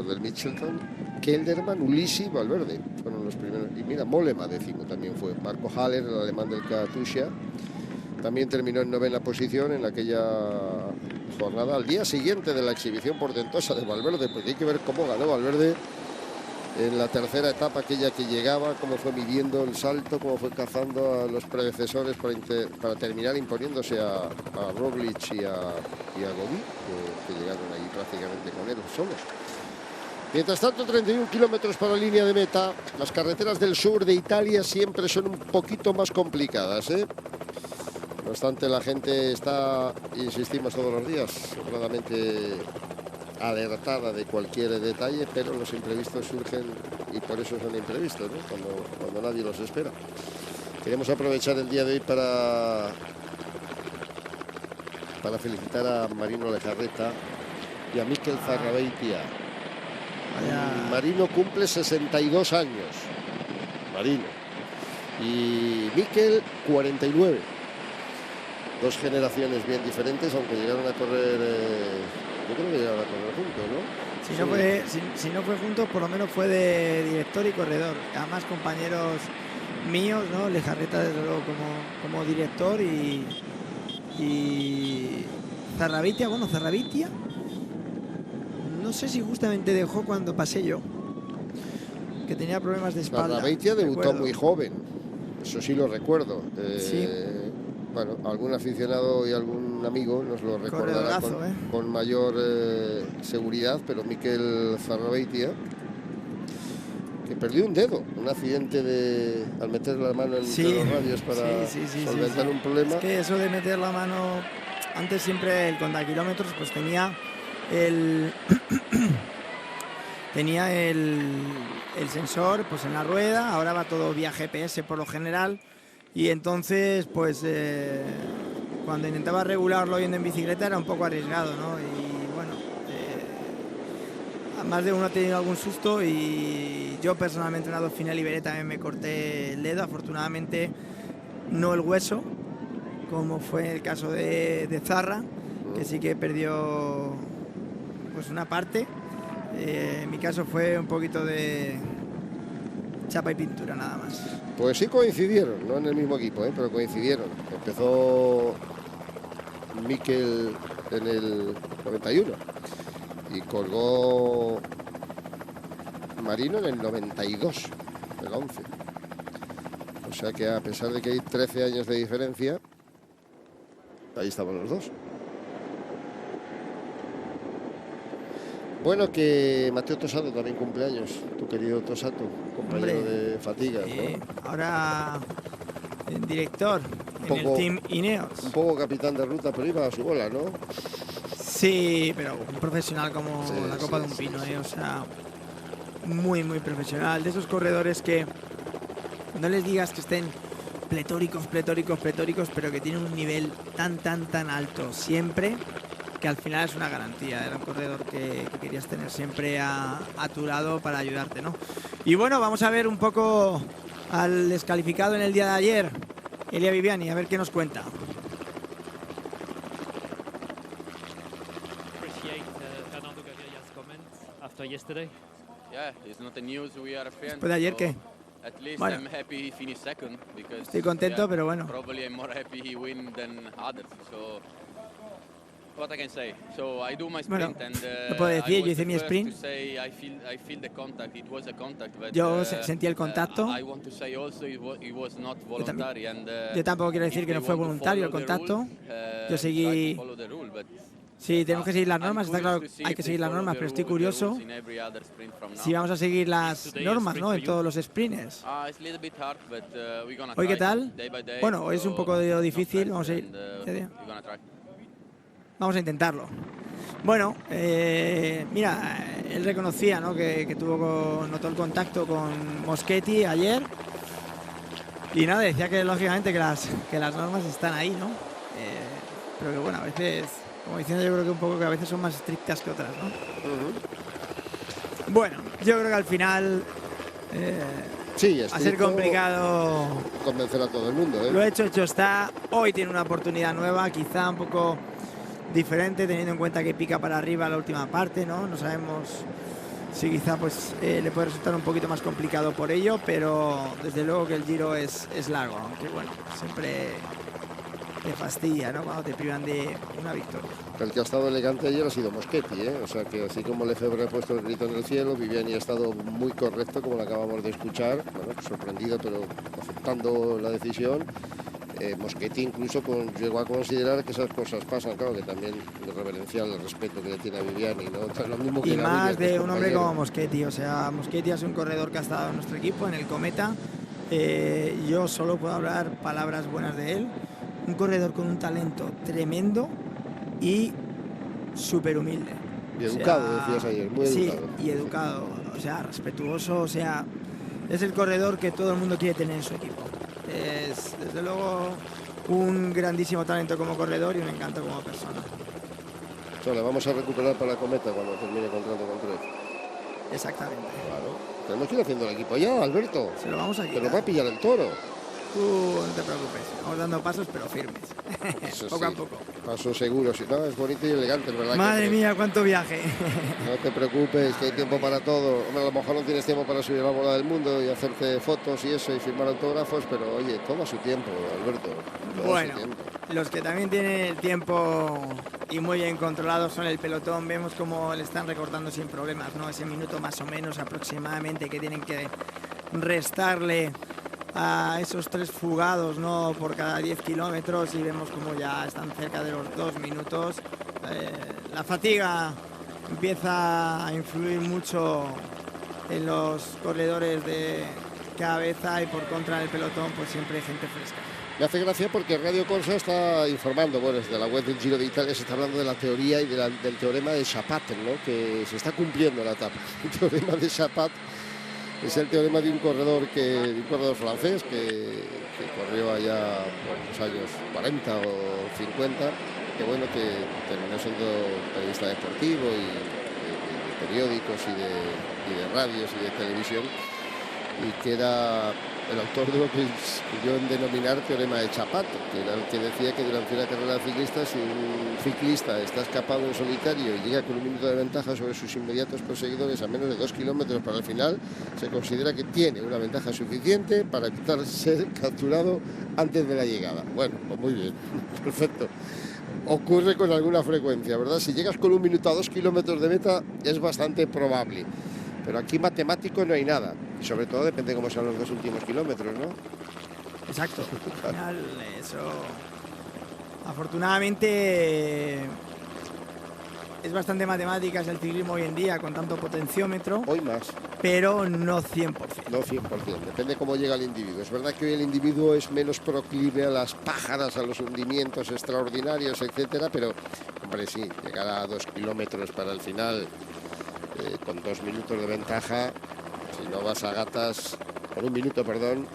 del Mitchelton, Kelderman, Ulissi, Valverde, fueron los primeros. Y mira, Mollema décimo también fue, Marco Haller, el alemán del Katusha, también terminó en 9ª posición en aquella jornada, al día siguiente de la exhibición portentosa de Valverde, porque hay que ver cómo ganó Valverde en la tercera etapa, aquella que llegaba, cómo fue midiendo el salto, cómo fue cazando a los predecesores para terminar imponiéndose a Roglic y a Gobi, que llegaron ahí prácticamente con él solos. Mientras tanto, 31 kilómetros para la línea de meta. Las carreteras del sur de Italia siempre son un poquito más complicadas, ¿eh? No obstante, la gente está, insistimos todos los días, sobradamente alertada de cualquier detalle, pero los imprevistos surgen y por eso son imprevistos, ¿no? Cuando nadie los espera. Queremos aprovechar el día de hoy para felicitar a Marino Lejarreta y a Mikel Zarrabeitia. Marino cumple 62 años, Marino, y Mikel 49. Dos generaciones bien diferentes, aunque llegaron a correr, yo creo que llegaron a correr juntos, ¿no? Si no fue juntos, por lo menos fue de director y corredor. Además, compañeros míos, ¿no? Lejarreta, desde luego, como director, y Zarrabeitia, no sé si justamente dejó cuando pasé yo, que tenía problemas de espalda. Zarrabeitia debutó muy joven, eso sí lo recuerdo. Sí. Bueno, algún aficionado y algún amigo nos lo recordará con mayor seguridad, pero Mikel Zarrabeitia, que perdió un dedo, un accidente al meter la mano entre los radios para solventar un problema. Es que eso de meter la mano, antes siempre el contakilómetros pues tenía el sensor pues en la rueda, ahora va todo vía GPS por lo general. Y entonces, pues, cuando intentaba regularlo yendo en bicicleta era un poco arriesgado, ¿no? Y bueno, más de uno ha tenido algún susto, y yo personalmente en la Dauphiné Libéré también me corté el dedo, afortunadamente no el hueso, como fue el caso de Zarra, que sí que perdió pues una parte. En mi caso fue un poquito de chapa y pintura nada más. Pues sí coincidieron, no en el mismo equipo, pero coincidieron. Empezó Mikel en el 91 y colgó Marino en el 92, el 11. O sea que a pesar de que hay 13 años de diferencia, ahí estaban los dos. Bueno, que Mateo Tosato también cumpleaños, tu querido Tosato, compañero de Fatigas, ¿no? Ahora director en el Team Ineos. Un poco capitán de ruta, pero iba a su bola, ¿no? Sí, pero un profesional como la copa de un pino, O sea, muy, muy profesional. De esos corredores que no les digas que estén pletóricos, pero que tienen un nivel tan alto siempre, que al final es una garantía. Era un corredor que querías tener siempre a tu lado para ayudarte, ¿no? Y bueno, vamos a ver un poco al descalificado en el día de ayer, Elia Viviani, a ver qué nos cuenta. Después de ayer, ¿qué? Bueno, estoy contento, pero bueno. Bueno, no puedo decir, yo hice mi sprint. Yo sentí el contacto. Yo tampoco quiero decir que no fue voluntario el contacto. Yo seguí. Sí, tenemos que seguir las normas, está claro, hay que seguir las normas, pero estoy curioso si vamos a seguir las normas, ¿no? En todos los sprints. ¿Hoy qué tal? Bueno, hoy es un poco difícil, vamos a ir. Vamos a intentarlo. Bueno, mira, él reconocía, ¿no? que notó el contacto con Moschetti ayer. Y nada, decía que lógicamente que las normas están ahí, ¿no? Pero que bueno, a veces, como diciendo, yo creo que un poco que a veces son más estrictas que otras, ¿no? Bueno, yo creo que al final sí, va a ser complicado convencer a todo el mundo, ¿eh? Lo hecho está. Hoy tiene una oportunidad nueva, quizá un poco diferente, teniendo en cuenta que pica para arriba la última parte, ¿no? No sabemos si quizá pues le puede resultar un poquito más complicado por ello, pero desde luego que el Giro es largo, aunque bueno, siempre te fastidia, ¿no? Cuando te privan de una victoria. El que ha estado elegante ayer ha sido Moschetti, ¿eh? O sea que así como Lefebvre ha puesto el grito en el cielo, Viviani ha estado muy correcto, como lo acabamos de escuchar, bueno, sorprendido pero aceptando la decisión. Moschetti incluso llegó a considerar que esas cosas pasan, claro, que también es reverencial el respeto que le tiene a Viviani, ¿no? Lo mismo que y más de un hombre como Moschetti, o sea, Moschetti es un corredor que ha estado en nuestro equipo, en el Cometa. Yo solo puedo hablar palabras buenas de él. Un corredor con un talento tremendo y súper humilde. Y educado, decías ayer, muy educado. Sí, y educado, o sea, respetuoso, o sea, es el corredor que todo el mundo quiere tener en su equipo. Es, desde luego, un grandísimo talento como corredor y un encanto como persona. Le vamos a recuperar para la Cometa cuando termine el contrato con Trek. Exactamente. Claro. Tenemos que ir haciendo el equipo ya, Alberto. Se lo vamos a quitar. Pero va a pillar el toro. Tú no te preocupes, vamos dando pasos pero firmes. Poco a poco. Pasos seguros, no, es bonito y elegante, es verdad. Madre mía, cuánto viaje. No te preocupes, que hay tiempo para todo. Hombre, a lo mejor no tienes tiempo para subir a la bola del mundo y hacerte fotos y eso y firmar autógrafos, pero oye, toma su tiempo, Alberto. Bueno, los que también tienen el tiempo y muy bien controlado son el pelotón. Vemos cómo le están recortando sin problemas, ¿no? Ese minuto más o menos aproximadamente que tienen que restarle a esos 3 fugados, ¿no? Por cada 10 kilómetros, y vemos como ya están cerca de los 2 minutos. La fatiga empieza a influir mucho en los corredores de cabeza y por contra del pelotón pues siempre hay gente fresca. Me hace gracia porque Radio Corsa está informando, bueno, desde la web del Giro de Italia se está hablando de la teoría y del teorema de Chapat, ¿no? Que se está cumpliendo la etapa. El teorema de Chapat es el teorema de un corredor francés que corrió allá por los años 40 o 50, que bueno, que terminó siendo periodista deportivo y de periódicos y de radios y de televisión, y que era el autor de lo que yo en denominar teorema de Chapat, que era el que decía que durante una carrera ciclista, si un ciclista está escapado en solitario y llega con un minuto de ventaja sobre sus inmediatos perseguidores a menos de 2 kilómetros para el final, se considera que tiene una ventaja suficiente para evitar ser capturado antes de la llegada. Bueno, pues muy bien, perfecto. Ocurre con alguna frecuencia, ¿verdad? Si llegas con un minuto a 2 kilómetros de meta es bastante probable. Pero aquí matemático no hay nada. Y sobre todo depende de cómo sean los 2 últimos kilómetros, ¿no? Exacto. Al final, eso... Afortunadamente... Es bastante matemáticas el ciclismo hoy en día, con tanto potenciómetro. Hoy más. Pero no 100%. No 100%. Depende cómo llega el individuo. Es verdad que hoy el individuo es menos proclive a las pájaras, a los hundimientos extraordinarios, etcétera. Pero, hombre, sí, llegar a 2 kilómetros para el final... con 2 minutos de ventaja, Si no vas a gatas por un minuto, perdón,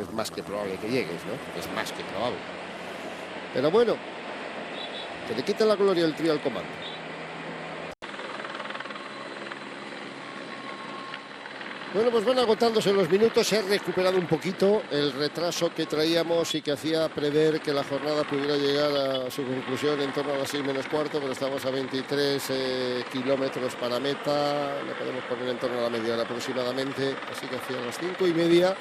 es más que probable que llegues, ¿no? Es más que probable. Pero bueno, que le quita la gloria el trío al comando. Bueno, pues van agotándose los minutos, se ha recuperado un poquito el retraso que traíamos y que hacía prever que la jornada pudiera llegar a su conclusión en torno a las 6 menos cuarto, pero estamos a 23 kilómetros para meta, le podemos poner en torno a la media hora aproximadamente, así que hacia las 5:30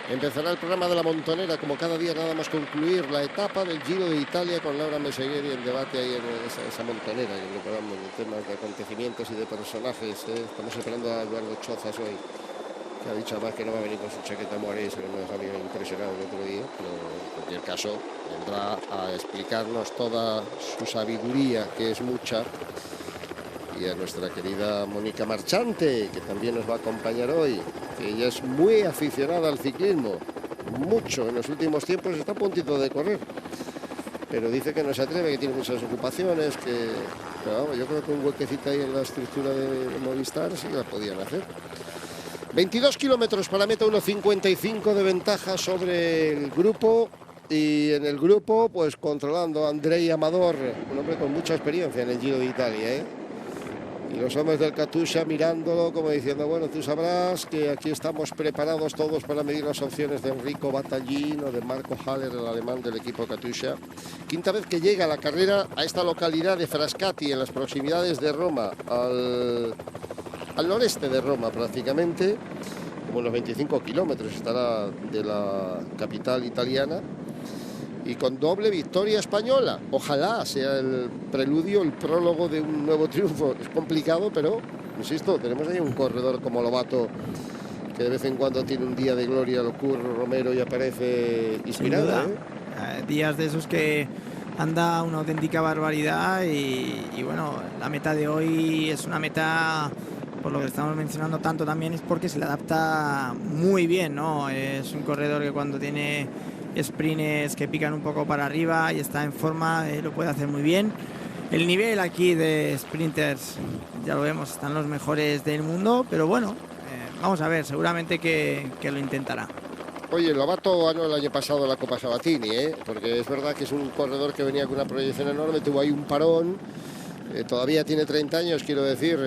empezará el programa de la Montonera, como cada día nada más concluir la etapa del Giro de Italia con Laura Meseguer y el debate ahí en esa Montonera, en lo que hablamos de temas de acontecimientos y de personajes. Estamos esperando a Eduardo Chozas hoy, que ha dicho además que no va a venir con su chaqueta morés, que nos dejó bien impresionado el otro día, pero en cualquier caso vendrá a explicarnos toda su sabiduría, que es mucha, y a nuestra querida Mónica Marchante, que también nos va a acompañar hoy, que ella es muy aficionada al ciclismo, mucho, en los últimos tiempos está a puntito de correr, pero dice que no se atreve, que tiene muchas ocupaciones, pero vamos, yo creo que un huequecito ahí en la estructura de Movistar sí la podían hacer. 22 kilómetros para meta, 1.55 de ventaja sobre el grupo. Y en el grupo, pues controlando a Andrei Amador, un hombre con mucha experiencia en el Giro de Italia, ¿eh? Y los hombres del Katusha mirándolo como diciendo, bueno, tú sabrás que aquí estamos preparados todos para medir las opciones de Enrico Battaglin o de Marco Haller, el alemán del equipo Katusha. Quinta vez que llega la carrera a esta localidad de Frascati, en las proximidades de Roma, al noreste de Roma prácticamente, como unos 25 kilómetros estará de la capital italiana, y con doble victoria española. Ojalá sea el preludio, el prólogo de un nuevo triunfo. Es complicado, pero, insisto, tenemos ahí un corredor como Lobato, que de vez en cuando tiene un día de gloria, lo ocurre Romero y aparece inspirado, días de esos que anda una auténtica barbaridad y bueno, la meta de hoy es una meta, por lo que estamos mencionando tanto también, es porque se le adapta muy bien, ¿no? Es un corredor que cuando tiene sprints que pican un poco para arriba y está en forma, lo puede hacer muy bien. El nivel aquí de sprinters, ya lo vemos, están los mejores del mundo, pero bueno, vamos a ver, seguramente que lo intentará. Oye, Lobato ganó el año pasado la Copa Sabatini, porque es verdad que es un corredor que venía con una proyección enorme, tuvo ahí un parón, todavía tiene 30 años, quiero decir,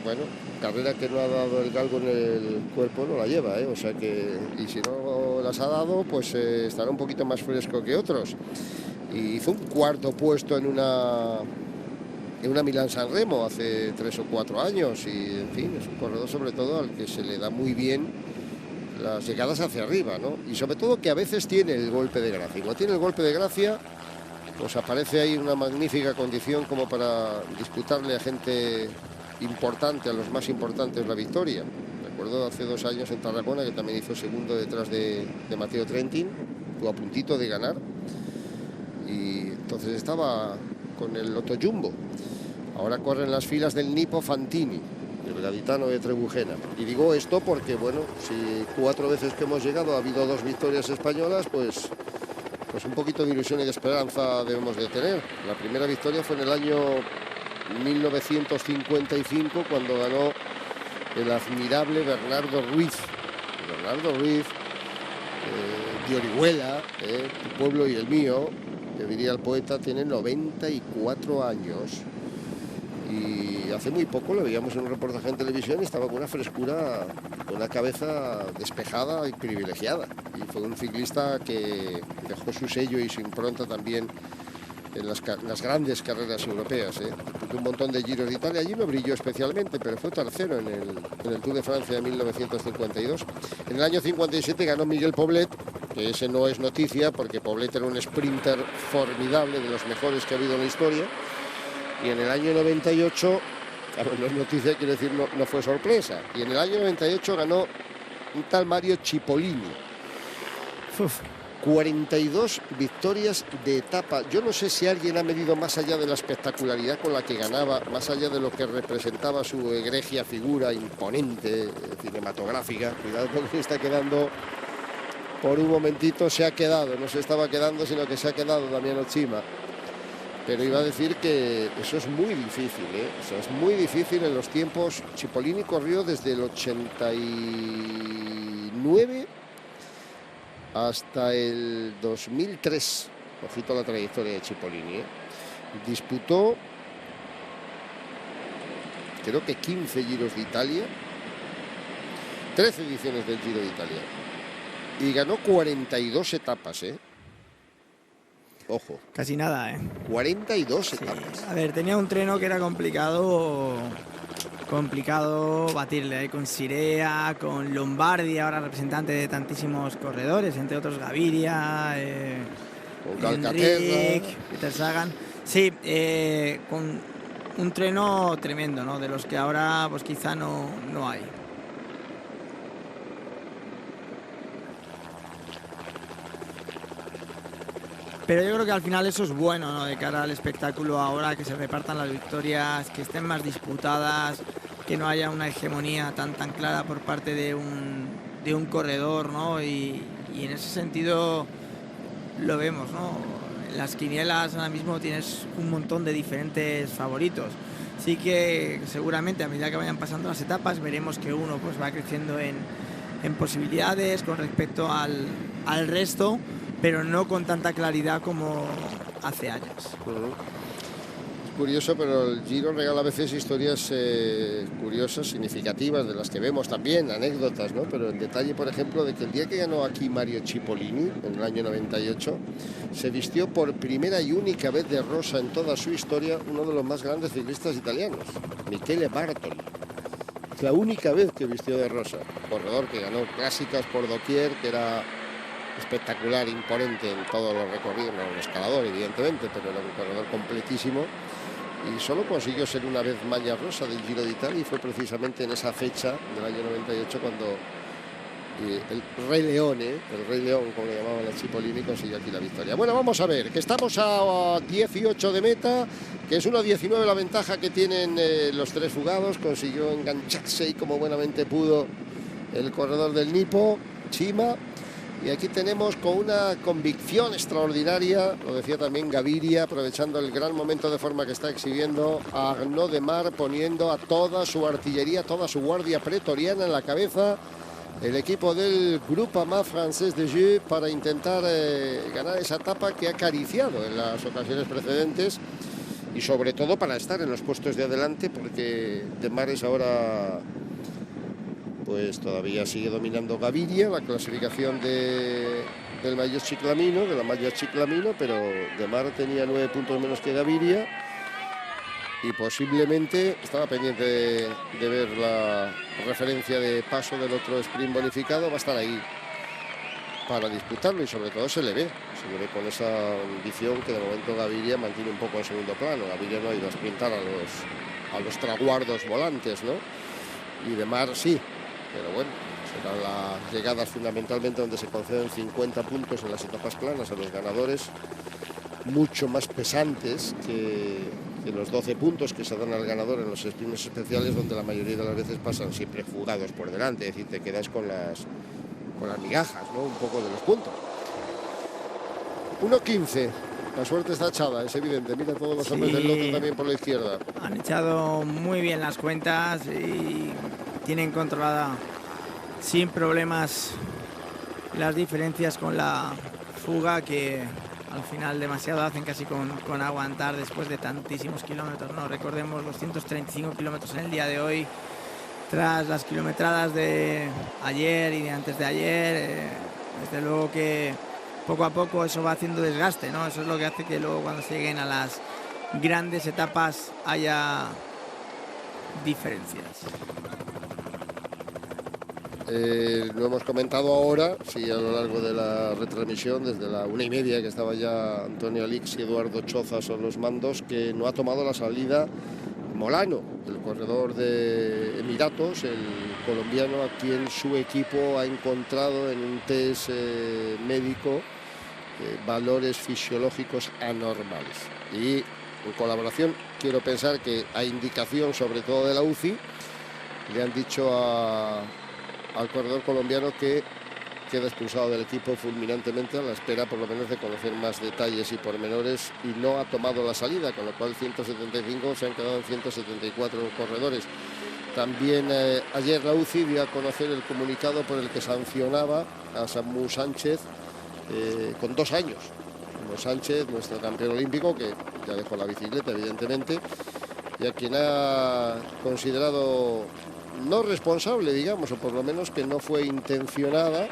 bueno, carrera que no ha dado el galgo en el cuerpo no la lleva, o sea que, y si no las ha dado, pues estará un poquito más fresco que otros. Y hizo un cuarto puesto en una Milán-San Remo hace 3 o 4 años y, en fin, es un corredor sobre todo al que se le da muy bien las llegadas hacia arriba, ¿no? Y sobre todo que a veces tiene el golpe de gracia. Y cuando tiene el golpe de gracia, pues aparece ahí una magnífica condición como para disputarle a gente importante, a los más importantes, la victoria. Recuerdo hace 2 años en Tarragona, que también hizo segundo detrás de Matteo Trentin, estuvo a puntito de ganar, y entonces estaba con el Lotto Jumbo. Ahora corre en las filas del Nippo Fantini, el gaditano de Trebujena. Y digo esto porque, bueno, si 4 veces que hemos llegado ha habido 2 victorias españolas, pues un poquito de ilusión y de esperanza debemos de tener. La primera victoria fue en el año 1955, cuando ganó el admirable Bernardo Ruiz. De Orihuela, tu pueblo y el mío, que diría el poeta, tiene 94 años. Y hace muy poco lo veíamos en un reportaje en televisión y estaba con una frescura, con una cabeza despejada y privilegiada. Y fue un ciclista que dejó su sello y su impronta también en las grandes carreras europeas. Un montón de Giros de Italia, allí no brilló especialmente, pero fue tercero en el Tour de Francia de 1952. En el año 57 ganó Miguel Poblet, que ese no es noticia porque Poblet era un sprinter formidable, de los mejores que ha habido en la historia. Y en el año 98, claro, no es noticia, quiero decir, no fue sorpresa. Y en el año 98 ganó un tal Mario Cipollini. 42 victorias de etapa. Yo no sé si alguien ha medido más allá de la espectacularidad con la que ganaba, más allá de lo que representaba su egregia figura imponente, cinematográfica. Cuidado porque se está quedando, por un momentito se ha quedado, no se estaba quedando, sino que se ha quedado Damiano Cima. Pero iba a decir que eso es muy difícil, ¿eh? O sea, es muy difícil en los tiempos. Cipollini corrió desde el 89 hasta el 2003. Ojito la trayectoria de Cipollini, ¿eh? Disputó, creo que 15 Giros de Italia, 13 ediciones del Giro de Italia, y ganó 42 etapas, ¿eh? Ojo. Casi nada, ¿eh? 42 etapas. A ver, tenía un treno que era complicado batirle ahí con Sirea, con Lombardi, ahora representante de tantísimos corredores, entre otros Gaviria, con Calcaterra, Enric, Peter Sagan. Sí, con un treno tremendo, ¿no? De los que ahora pues quizá no hay. Pero yo creo que al final eso es bueno, ¿no? De cara al espectáculo ahora, que se repartan las victorias, que estén más disputadas, que no haya una hegemonía tan clara por parte de un corredor, ¿no? Y en ese sentido lo vemos, ¿no? En las quinielas ahora mismo tienes un montón de diferentes favoritos. Sí que seguramente a medida que vayan pasando las etapas veremos que uno pues va creciendo en posibilidades con respecto al resto, pero no con tanta claridad como hace años. Es curioso, pero el Giro regala a veces historias curiosas, significativas, de las que vemos también, anécdotas, ¿no? Pero el detalle, por ejemplo, de que el día que ganó aquí Mario Cipollini, en el año 98, se vistió por primera y única vez de rosa en toda su historia uno de los más grandes ciclistas italianos, Michele Bartoli. Es la única vez que vistió de rosa. Corredor que ganó clásicas por doquier, que era espectacular, imponente en todos los recorridos, no un escalador evidentemente, pero era un corredor completísimo, y solo consiguió ser una vez malla rosa del Giro de Italia, y fue precisamente en esa fecha del año 98 cuando el Rey León, como le llamaban a Cipollini, consiguió aquí la victoria. Bueno, vamos a ver, que estamos a 18 de meta, que es 1.19 la ventaja que tienen los tres fugados. Consiguió engancharse y como buenamente pudo el corredor del Nippo, Cima. Y aquí tenemos con una convicción extraordinaria, lo decía también Gaviria, aprovechando el gran momento de forma que está exhibiendo, a Arnaud Démare, poniendo a toda su artillería, toda su guardia pretoriana en la cabeza, el equipo del Groupama Français de Jeu, para intentar ganar esa etapa que ha acariciado en las ocasiones precedentes, y sobre todo para estar en los puestos de adelante, porque Démare es ahora... pues todavía sigue dominando Gaviria la clasificación del Maillot Ciclamino, de la malla Ciclamino, pero Démare tenía 9 puntos menos que Gaviria, y posiblemente estaba pendiente de ver la referencia de paso del otro sprint bonificado. Va a estar ahí para disputarlo, y sobre todo se le ve con esa ambición que de momento Gaviria mantiene un poco en segundo plano. Gaviria no ha ido a sprintar a los traguardos volantes, ¿no? Y Démare sí. Pero bueno, serán las llegadas fundamentalmente donde se conceden 50 puntos en las etapas planas a los ganadores, mucho más pesantes que los 12 puntos que se dan al ganador en los sprints especiales, donde la mayoría de las veces pasan siempre fugados por delante, es decir, te quedas con las migajas, ¿no? Un poco de los puntos. 1.15. La suerte está echada, es evidente. Mira todos los hombres del lote también por la izquierda. Han echado muy bien las cuentas y tienen controlada sin problemas las diferencias con la fuga, que al final demasiado hacen casi con aguantar después de tantísimos kilómetros, ¿no? Recordemos los 135 kilómetros en el día de hoy, tras las kilometradas de ayer y de antes de ayer. Desde luego que poco a poco eso va haciendo desgaste, ¿no? Eso es lo que hace que luego cuando se lleguen a las grandes etapas haya diferencias. Lo hemos comentado ahora, sí, a lo largo de la retransmisión, desde la 1:30, que estaba ya Antonio Alix y Eduardo Choza son los mandos, que no ha tomado la salida Molano, el corredor de Emiratos, el colombiano, a quien su equipo ha encontrado en un test médico valores fisiológicos anormales. Y en colaboración, quiero pensar que a indicación sobre todo de la UCI, le han dicho al corredor colombiano que queda expulsado del equipo fulminantemente a la espera por lo menos de conocer más detalles y pormenores, y no ha tomado la salida, con lo cual 175 se han quedado en 174 corredores. También ayer la UCI dio a conocer el comunicado por el que sancionaba a Samu Sánchez con 2 años. Samu Sánchez, nuestro campeón olímpico, que ya dejó la bicicleta evidentemente, y a quien ha considerado no responsable, digamos, o por lo menos que no fue intencionada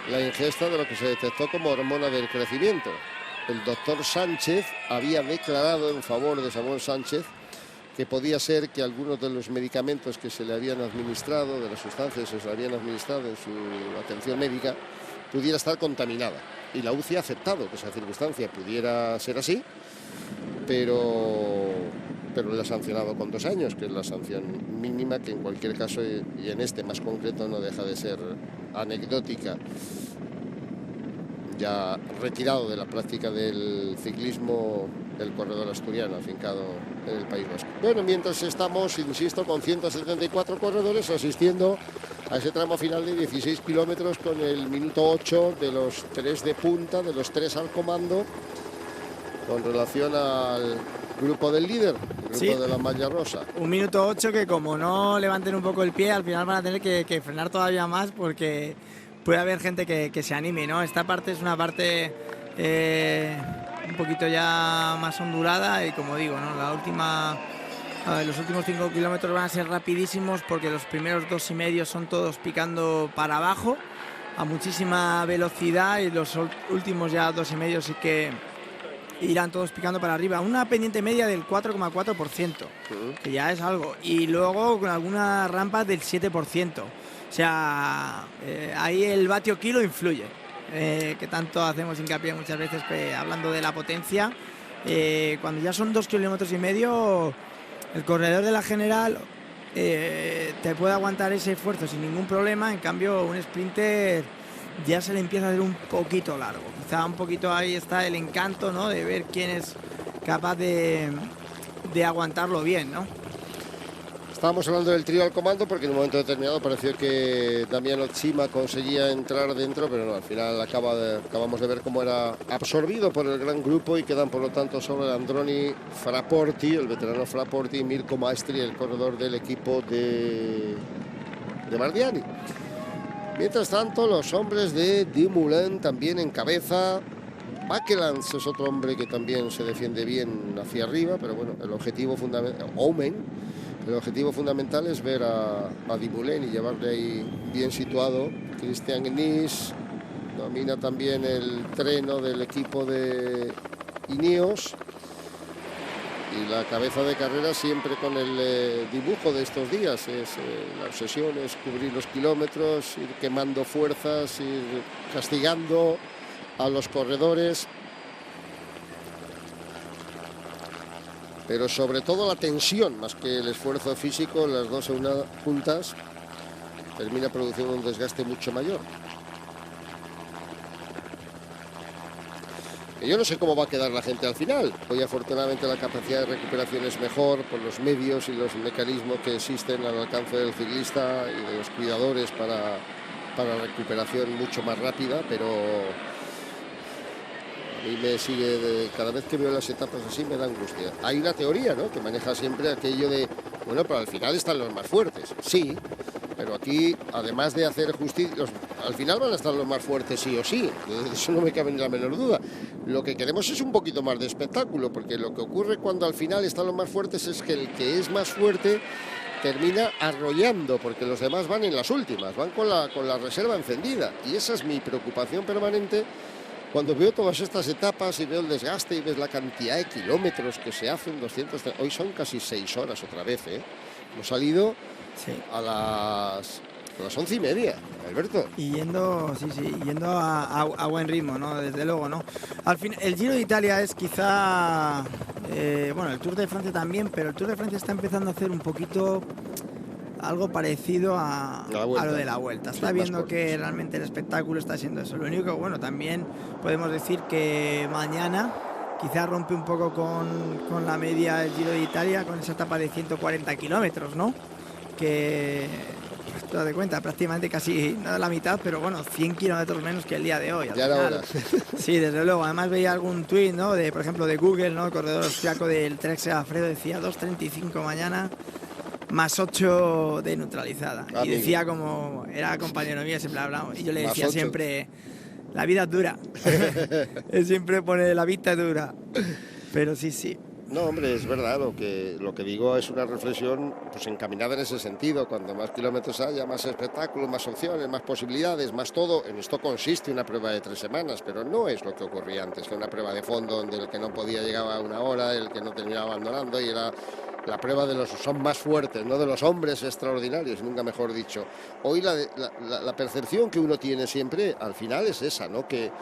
la ingesta de lo que se detectó como hormona del crecimiento. El doctor Sánchez había declarado en favor de Samuel Sánchez que podía ser que algunos de los medicamentos que se le habían administrado, de las sustancias que se le habían administrado en su atención médica, pudiera estar contaminada. Y la UCI ha aceptado que esa circunstancia pudiera ser así, pero le ha sancionado con 2 años, que es la sanción mínima, que en cualquier caso, y en este más concreto, no deja de ser anecdótica. Ya retirado de la práctica del ciclismo el corredor asturiano, afincado en el País Vasco. Bueno, mientras estamos, insisto, con 174 corredores asistiendo a ese tramo final de 16 kilómetros con el minuto 8 de los 3 de punta, de los 3 al comando, con relación al grupo del líder, el grupo de la malla rosa. Un minuto 8 que, como no levanten un poco el pie, al final van a tener que frenar todavía más, porque puede haber gente que se anime, ¿no? Esta parte es una parte un poquito ya más ondulada, y como digo, ¿no? Los últimos 5 kilómetros van a ser rapidísimos, porque los primeros 2,5 son todos picando para abajo a muchísima velocidad, y los últimos ya 2,5 sí que irán todos picando para arriba. Una pendiente media del 4,4%, que ya es algo, y luego con algunas rampas del 7%. O sea, ahí el vatio kilo influye, que tanto hacemos hincapié muchas veces hablando de la potencia. Cuando ya son 2,5 kilómetros, el corredor de la general te puede aguantar ese esfuerzo sin ningún problema. En cambio, un sprinter ya se le empieza a hacer un poquito largo. Quizá un poquito ahí está el encanto, ¿no?, de ver quién es capaz de aguantarlo bien, ¿no? Estábamos hablando del trío al comando, porque en un momento determinado pareció que Damiano Cima conseguía entrar dentro, pero no, al final acabamos de ver cómo era absorbido por el gran grupo, y quedan por lo tanto sobre Androni Fraporti, el veterano Fraporti, y Mirko Maestri, el corredor del equipo de Bardiani. Mientras tanto, los hombres de Dumoulin también en cabeza. Bakelans es otro hombre que también se defiende bien hacia arriba, pero bueno, el objetivo fundamental, el objetivo fundamental es ver a Dumoulin y llevarle ahí bien situado. Christian Nis domina también el treno del equipo de Ineos, y la cabeza de carrera siempre con el dibujo de estos días es la obsesión es cubrir los kilómetros, ir quemando fuerzas, ir castigando a los corredores, pero sobre todo la tensión, más que el esfuerzo físico, las dos juntas termina produciendo un desgaste mucho mayor. Yo no sé cómo va a quedar la gente al final. Hoy afortunadamente la capacidad de recuperación es mejor por los medios y los mecanismos que existen al alcance del ciclista y de los cuidadores para recuperación mucho más rápida, pero a mí me sigue, cada vez que veo las etapas así me da angustia. Hay una teoría, ¿no?, que maneja siempre aquello de, bueno, pero al final están los más fuertes. Sí, pero aquí, además de hacer justicia, al final van a estar los más fuertes sí o sí. De eso no me cabe ni la menor duda. Lo que queremos es un poquito más de espectáculo, porque lo que ocurre cuando al final están los más fuertes es que el que es más fuerte termina arrollando, porque los demás van en las últimas, van con la reserva encendida. Y esa es mi preocupación permanente cuando veo todas estas etapas y veo el desgaste y ves la cantidad de kilómetros que se hacen, 200. Hoy son casi 6 horas otra vez, ¿eh? Hemos salido a las 11:30, Alberto. Y yendo a buen ritmo, ¿no? Desde luego, ¿no? Al fin, el Giro de Italia es quizá, bueno, el Tour de Francia también, pero el Tour de Francia está empezando a hacer un poquito algo parecido a lo de la Vuelta. Está viendo que realmente el espectáculo está siendo eso. Lo único que, bueno, también podemos decir que mañana quizás rompe un poco con la media del Giro de Italia, con esa etapa de 140 kilómetros, ¿no? Que te das cuenta, prácticamente casi nada la mitad, pero bueno, 100 kilómetros menos que el día de hoy. Ya era hora. Sí, desde luego. Además veía algún tuit, ¿no? De, por ejemplo, de Google, ¿no? El corredor austriaco del Trek Segafredo decía 2:35 mañana, más 8 de neutralizada. Y decía como, era compañero mío, siempre hablamos. Y yo le decía Más 8. siempre, la vida es dura. Él siempre pone la vida dura. Pero sí, sí. No, hombre, es verdad, lo que digo es una reflexión pues encaminada en ese sentido. Cuando más kilómetros haya, más espectáculos, más opciones, más posibilidades, más todo. En esto consiste una prueba de 3 semanas, pero no es lo que ocurría antes, que una prueba de fondo donde el que no podía llegaba a una hora, el que no terminaba abandonando, y era la prueba de los son más fuertes, no de los hombres extraordinarios, nunca mejor dicho. Hoy la percepción que uno tiene siempre al final es esa, ¿no? Que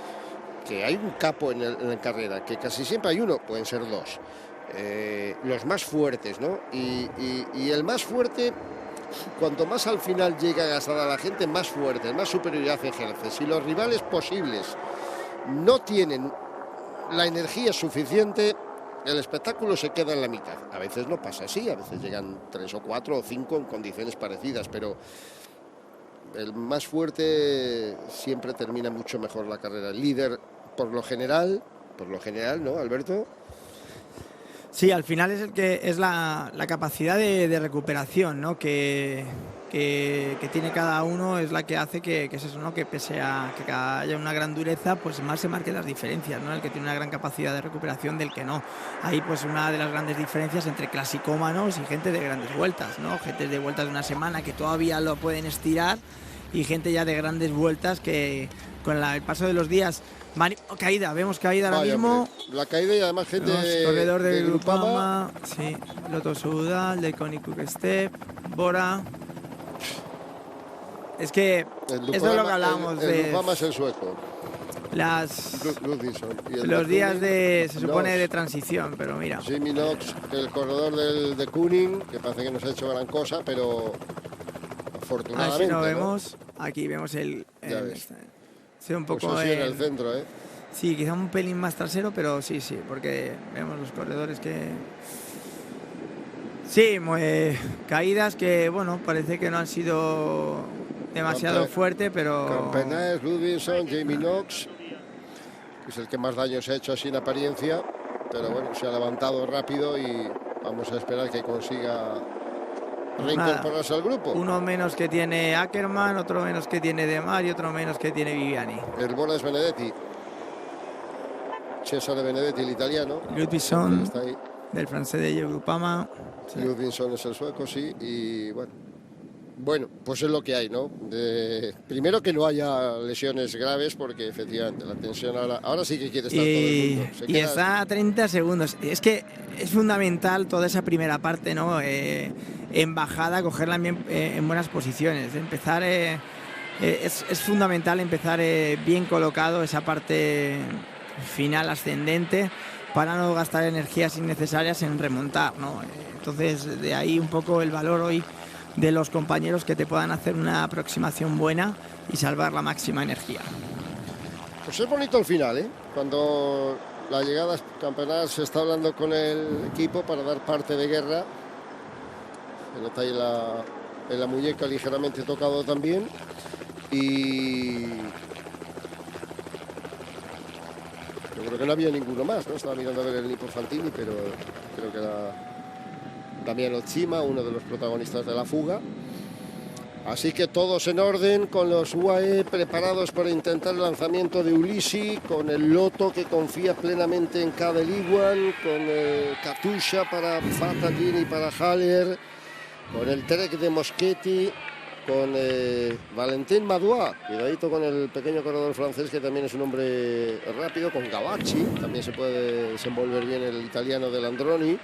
hay un capo en la carrera, que casi siempre hay uno, pueden ser dos. Los más fuertes, ¿no? Y el más fuerte, cuanto más al final llega gastada la gente, más fuerte, más superioridad ejerce. Si los rivales posibles no tienen la energía suficiente, el espectáculo se queda en la mitad. A veces no pasa así, a veces llegan 3 o 4 o 5 en condiciones parecidas, pero el más fuerte siempre termina mucho mejor la carrera. El líder, por lo general, ¿no, Alberto? Sí, al final es el que es la capacidad de recuperación, ¿no? que tiene cada uno, es la que hace que es eso, ¿no? Que pese a que haya una gran dureza, pues más se marquen las diferencias, ¿no? El que tiene una gran capacidad de recuperación del que no. Ahí pues una de las grandes diferencias entre clasicómanos y gente de grandes vueltas, ¿no? Gente de vueltas de una semana que todavía lo pueden estirar, y gente ya de grandes vueltas que con el paso de los días vemos caída ahora mismo. Hombre, la caída, y además gente corredor de del Grupama. Sí, Lotto Soudal, del Koenig Quick-Step, Bora. Es que eso es lo que hablábamos el de Grupama es el sueco. Los días se supone de transición, pero mira. Jimmy Knox, el corredor de Koenig, que parece que no se ha hecho gran cosa, pero afortunadamente. Así vemos, aquí vemos el un poco pues así en el centro, ¿eh? Sí, quizá un pelín más trasero, pero sí, porque vemos los corredores que... Sí, caídas que, bueno, parece que no han sido demasiado fuertes, pero... Campenaes, Ludvigsson, Jamie Knox, que es el que más daño se ha hecho así en apariencia, pero bueno, se ha levantado rápido y vamos a esperar que consiga reincorporarse al grupo. Uno menos que tiene Ackermann, otro menos que tiene De Mar y otro menos que tiene Viviani. El bola es Benedetti. Cesare Benedetti, el italiano. Ludvigsson, del francés de Grupama. Sí. Ludvigsson es el sueco, sí. Y bueno, pues es lo que hay, ¿no? Primero que no haya lesiones graves, porque efectivamente la tensión ahora sí que quiere estar todo el mundo. Y está a 30 segundos. Es que es fundamental toda esa primera parte, ¿no? En bajada, cogerla en buenas posiciones. Empezar es fundamental empezar bien colocado esa parte final ascendente para no gastar energías innecesarias en remontar, ¿no? Entonces, de ahí un poco el valor hoy de los compañeros que te puedan hacer una aproximación buena y salvar la máxima energía. Pues es bonito el final, ¿eh? Cuando la llegada campeonato se está hablando con el equipo para dar parte de guerra. Se nota ahí en la muñeca ligeramente tocado también. Y yo creo que no había ninguno más, ¿no? Estaba mirando a ver el Nippo Fantini, pero creo que era Damiano Cima, uno de los protagonistas de la fuga. Así que todos en orden, con los UAE preparados para intentar el lanzamiento de Ulissi, con el Lotto que confía plenamente en Cadel Iwan, con Katusha para Battaglini y para Haller, con el Trek de Moschetti, con Valentin Madouas, cuidadito con el pequeño corredor francés que también es un hombre rápido, con Gavacci, también se puede desenvolver bien el italiano del Androni.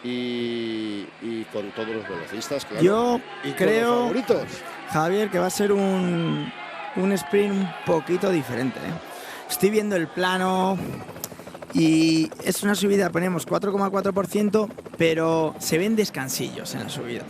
Y con todos los velocistas, claro. Yo creo, Javier, que va a ser un sprint un poquito diferente, ¿eh? Estoy viendo el plano y es una subida, ponemos 4,4%, pero se ven descansillos en la subida.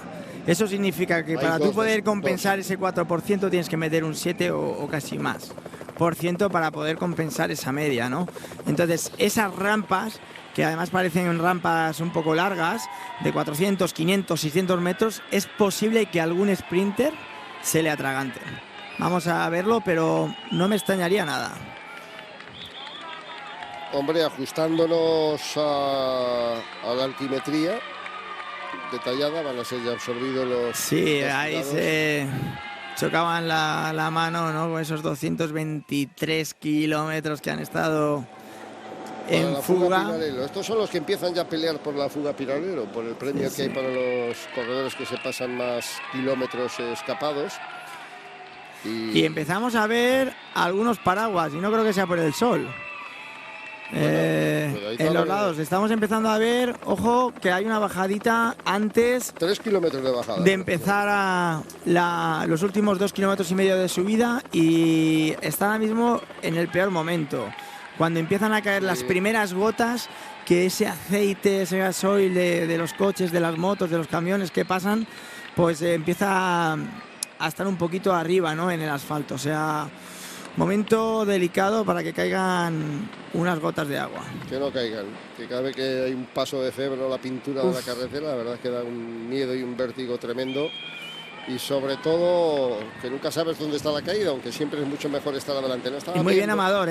Eso significa que para tú poder compensar ese 4% tienes que meter un 7 o casi más % para poder compensar esa media, ¿no? Entonces, esas rampas que además parecen rampas un poco largas, de 400, 500, 600 metros, es posible que algún sprinter se le atragante. Vamos a verlo, pero no me extrañaría nada. Hombre, ajustándonos a la altimetría detallada, van a ser ya absorbidos los... Sí, los ahí lados. se chocaban la mano, ¿no? Con esos 223 kilómetros que han estado Para en la fuga. Piralelo. Estos son los que empiezan ya a pelear por la fuga Piralelo, por el premio Sí, que hay sí. para los corredores que se pasan más kilómetros escapados. Y empezamos a ver algunos paraguas, y no creo que sea por el sol. cuidadito En los a la- lados estamos empezando a ver, ojo, que hay una bajadita antes 3 kilómetros de bajada. de empezar los últimos 2,5 kilómetros de subida, y está ahora mismo en el peor momento, cuando empiezan a caer las primeras gotas, que ese aceite, ese gasoil de los coches, de las motos, de los camiones que pasan, pues empieza a estar un poquito arriba, ¿no?, en el asfalto. O sea, momento delicado para que caigan unas gotas de agua. Que no caigan, que cada vez que hay un paso de cebra o la pintura de la carretera, la verdad es que da un miedo y un vértigo tremendo. Y sobre todo, que nunca sabes dónde está la caída, aunque siempre es mucho mejor estar adelante. No estaba Y muy bien viendo- Amador,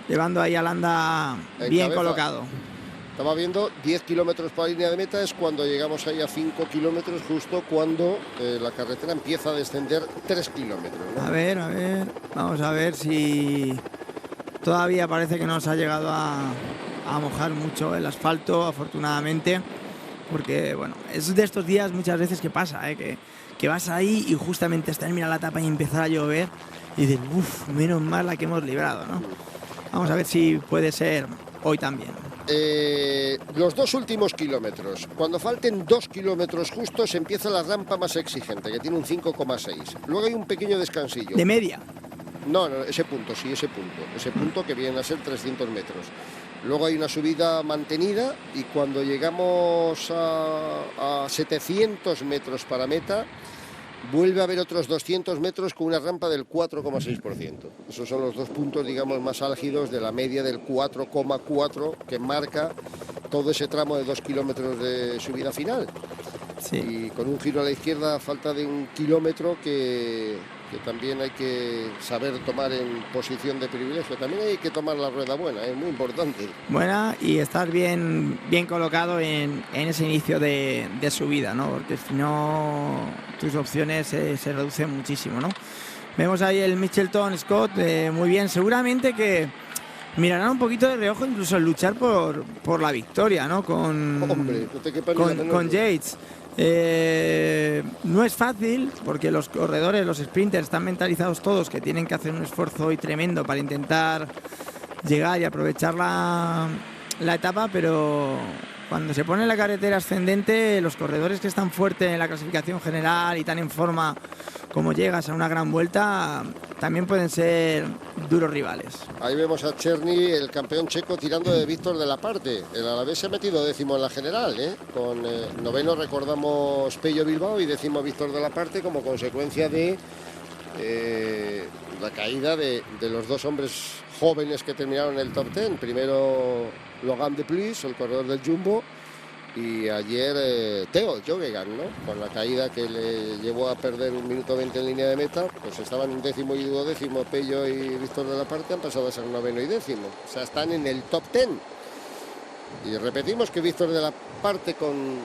llevando ahí a Landa En bien cabeza. colocado. Estaba viendo 10 kilómetros para la línea de meta, es cuando llegamos ahí a 5 kilómetros, justo cuando la carretera empieza a descender 3 kilómetros, ¿no? A ver, vamos a ver si todavía parece que no se ha llegado a mojar mucho el asfalto, afortunadamente, porque bueno, es de estos días muchas veces que pasa, que vas ahí y justamente está terminando la etapa y empieza a llover y dices, uff, menos mal la que hemos librado, ¿no? Vamos a ver si puede ser hoy también. Los 2 últimos kilómetros, cuando falten 2 kilómetros justos, empieza la rampa más exigente, que tiene un 5,6. Luego hay un pequeño descansillo. De media. No, ese punto, sí, ese punto que vienen a ser 300 metros. Luego hay una subida mantenida y cuando llegamos a 700 metros para meta, vuelve a haber otros 200 metros con una rampa del 4,6%. Esos son los 2 puntos, digamos, más álgidos de la media del 4,4 que marca todo ese tramo de 2 kilómetros de subida final. Sí. Y con un giro a la izquierda, falta de 1 kilómetro que también hay que saber tomar en posición de privilegio. También hay que tomar la rueda buena, es muy importante. Buena, y estar bien colocado en ese inicio de subida, ¿no? Porque si no, tus opciones se reducen muchísimo, ¿no? Vemos ahí el Mitchelton Scott, muy bien. Seguramente que mirarán un poquito de reojo incluso el luchar por la victoria, ¿no? Hombre, no te quepa ni la menor con duda. Yates. No es fácil, porque los corredores, los sprinters, están mentalizados todos que tienen que hacer un esfuerzo hoy tremendo para intentar llegar y aprovechar la etapa, pero cuando se pone la carretera ascendente, los corredores que están fuertes en la clasificación general y tan en forma como llegas a una gran vuelta, también pueden ser duros rivales. Ahí vemos a Cherny, el campeón checo, tirando de Víctor de la Parte. El Alavés se ha metido 10º en la general, ¿eh? Con 9º recordamos Pello Bilbao y 10º Víctor de la Parte como consecuencia de la caída de los 2 hombres jóvenes que terminaron en el top 10. Primero Logan de Plus, el corredor del Jumbo, y ayer Theo Jogegan, ¿no? Con la caída que le llevó a perder 1 minuto 20 en línea de meta, pues estaban en 10º y 12º Pello y Víctor de la Parte, han pasado a ser 9º y 10º, o sea, están en el top 10. Y repetimos que Víctor de la Parte con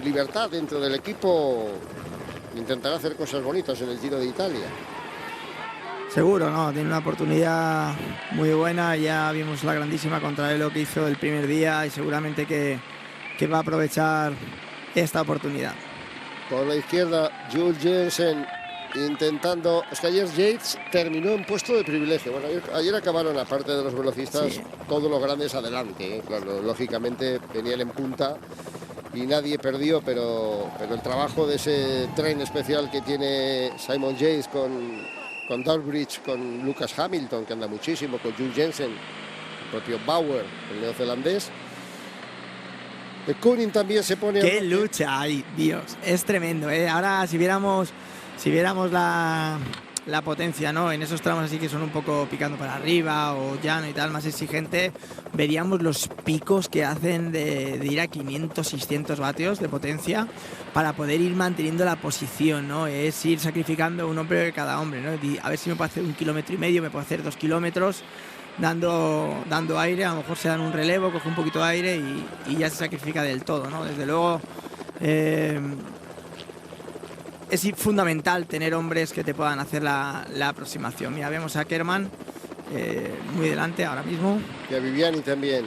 libertad dentro del equipo intentará hacer cosas bonitas en el Giro de Italia. Seguro, ¿no? Tiene una oportunidad muy buena. Ya vimos la grandísima contrarreloj que hizo el primer día y seguramente que va a aprovechar esta oportunidad. Por la izquierda, Jules Jensen intentando... Es que ayer Yates terminó en puesto de privilegio. Bueno, ayer acabaron, aparte de los velocistas, Sí. todos los grandes adelante, ¿eh? Claro, lógicamente venían en punta y nadie perdió, pero el trabajo de ese tren especial que tiene Simon Yates con Dalbridge, con Lucas Hamilton, que anda muchísimo, con Jules Jensen, el propio Bauer, el neozelandés. El Koenig también se pone... ¡Qué lucha! ¡Ay, Dios! Es tremendo, ¿eh? Ahora, si viéramos la potencia, ¿no? En esos tramos así que son un poco picando para arriba o llano y tal, más exigente, veríamos los picos que hacen de ir a 500, 600 vatios de potencia para poder ir manteniendo la posición, ¿no? Es ir sacrificando un hombre de cada hombre, ¿no? Y a ver si me puedo hacer 1,5 kilómetros, me puedo hacer 2 kilómetros dando aire, a lo mejor se dan un relevo, coge un poquito de aire y ya se sacrifica del todo, ¿no? Desde luego es fundamental tener hombres que te puedan hacer la aproximación. Mira, vemos a Kerman muy delante ahora mismo. Y a Viviani también.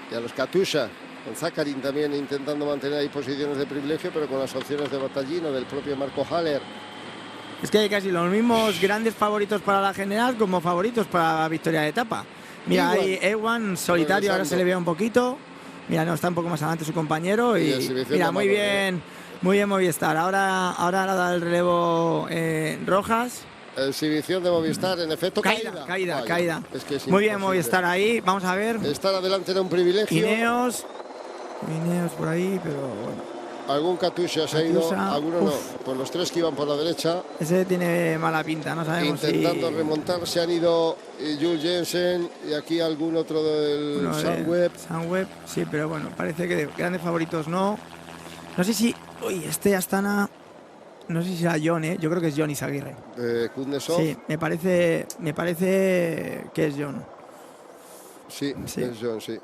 Y a los Katusha. Con Zakarin también intentando mantener ahí posiciones de privilegio, pero con las opciones de Battaglino, del propio Marco Haller. Es que hay casi los mismos grandes favoritos para la general como favoritos para la victoria de etapa. Mira, ahí Ewan solitario, ahora se le ve un poquito. Mira, no, está un poco más adelante su compañero. Y mira, muy bien Movistar. Ahora da el relevo Rojas. Exhibición de Movistar, en efecto. Caída. Es que es muy bien Movistar ahí, vamos a ver. Estar adelante era un privilegio. Ineos por ahí, pero bueno. Algún Katusha se ha ido, alguno no. Pues los 3 que iban por la derecha. Ese tiene mala pinta, no sabemos intentando remontar, se han ido Jules Jensen y aquí algún otro del Sunweb, sí, pero bueno, parece que de grandes favoritos no. No sé si... Uy, Astana... No sé si será John, yo creo que es John Izaguirre. Kuznetsov. Sí, me parece que es John. Sí, es John, sí.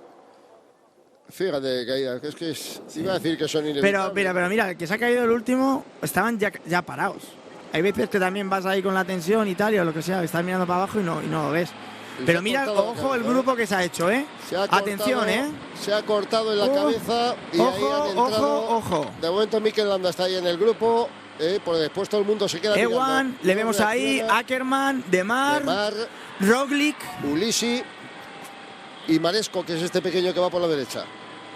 Fíjate, caída, que iba a decir que son inevitables. Pero mira, el que se ha caído el último, estaban ya parados. Hay veces que también vas ahí con la tensión y tal, o lo que sea, estás mirando para abajo y no lo ves. Pero mira, ojo el grupo que se ha hecho, Atención, Se ha cortado en la cabeza y ahí han entrado. Ojo. De momento Mikel Landa está ahí en el grupo, por después todo el mundo se queda Ewan, mirando. le vemos ahí, Ackerman, Demar, Roglic, Ulissi y Maresco, que es este pequeño que va por la derecha,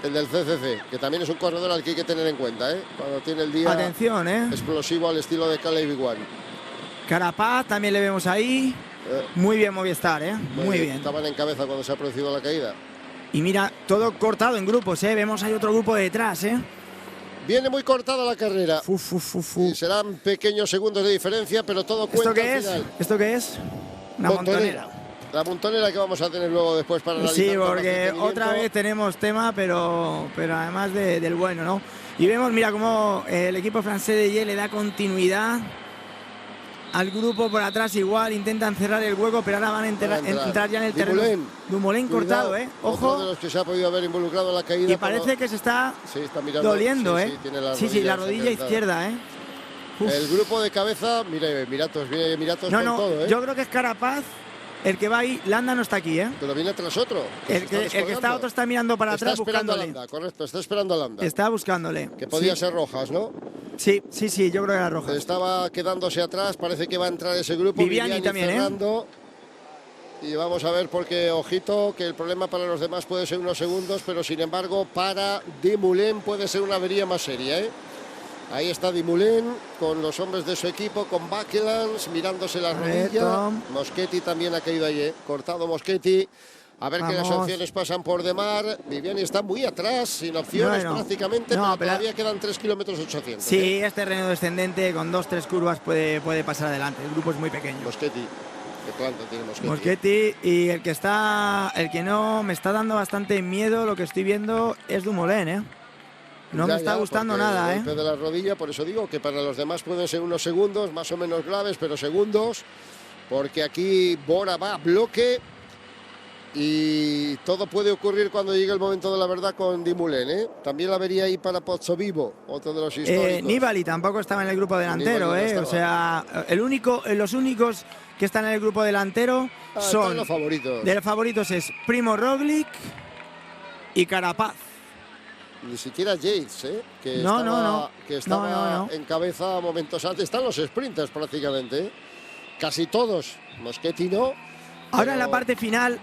el del CCC, que también es un corredor al que hay que tener en cuenta, cuando tiene el día explosivo al estilo de Caleb Ewan. Carapaz también le vemos ahí. Muy bien Movistar, muy bien. Estaban en cabeza cuando se ha producido la caída. Y mira, todo cortado en grupos, vemos ahí otro grupo detrás, Viene muy cortada la carrera. Y serán pequeños segundos de diferencia, pero todo cuenta al final. ¿Esto qué es? Una montonera. La montonera que vamos a tener luego después para analizar. Sí, porque otra vez tenemos tema, pero además del bueno, ¿no? Y vemos, mira, cómo el equipo francés de Ye le da continuidad al grupo por atrás, igual intentan cerrar el hueco, pero ahora van a entrar ya en el terreno. Dumoulin cortado, ojo. Otro de los que se ha podido haber involucrado en la caída. Y parece que se está doliendo, Sí, la rodilla izquierda, El grupo de cabeza, mira, Emiratos con todo, Yo creo que es Carapaz el que va ahí. Landa no está aquí, Pero viene tras otro. El que está otro está mirando para atrás buscándole. Correcto, está esperando a Landa. Está buscándole. Que podía ser Rojas, ¿no? Sí, yo creo que era Rojas. Estaba quedándose atrás, parece que va a entrar ese grupo. Viviani también, cerrando. Y vamos a ver, porque, ojito, que el problema para los demás puede ser unos segundos, pero sin embargo, para Dumoulin puede ser una avería más seria, Ahí está Dumoulin con los hombres de su equipo, con Bakelans mirándose la rodilla. Moschetti también ha caído ahí, cortado Moschetti. A ver que las opciones pasan por Demar. Viviani está muy atrás, sin opciones prácticamente, pero todavía quedan 3 kilómetros 800. Sí, es terreno descendente, con 2-3 curvas puede pasar adelante. El grupo es muy pequeño. Moschetti. ¿Qué planta tiene Moschetti? Moschetti, y el que no me está dando bastante miedo, lo que estoy viendo, es Dumoulin, No me está gustando nada, el golpe de la rodilla, por eso digo que para los demás pueden ser unos segundos, más o menos graves, pero segundos, porque aquí Bora va a bloque. Y todo puede ocurrir cuando llegue el momento de la verdad con Dumoulin, También la vería ahí para Pozzovivo, otro de los históricos. Nibali tampoco estaba en el grupo delantero, O sea, los únicos que están en el grupo delantero son los favoritos. De los favoritos es Primo Roglic y Carapaz. Ni siquiera Yates, que estaba en cabeza momentos antes. Están los sprinters prácticamente, Casi todos. Moschetti no. Ahora en la parte final,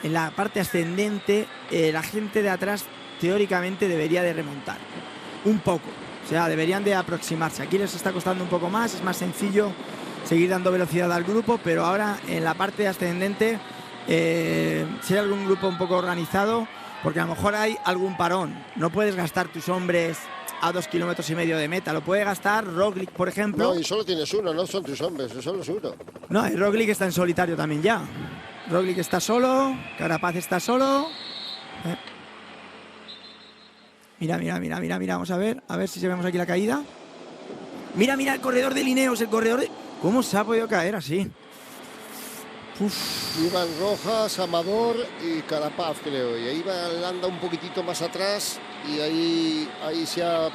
en la parte ascendente, la gente de atrás teóricamente debería de remontar un poco, o sea, deberían de aproximarse. Aquí les está costando un poco más, es más sencillo seguir dando velocidad al grupo, pero ahora en la parte ascendente, si hay algún grupo un poco organizado, porque a lo mejor hay algún parón, no puedes gastar tus hombres a 2,5 kilómetros de meta. Lo puede gastar Roglic, por ejemplo. No, y solo tienes uno, no son tus hombres, solo es uno. No, y Roglic está en solitario también ya. Roglic está solo, Carapaz está solo. Mira, vamos a ver si vemos aquí la caída. Mira el corredor de Ineos, el corredor de... ¿Cómo se ha podido caer así? Iban Rojas, Amador y Carapaz, creo. Y ahí anda un poquitito más atrás y ahí se ha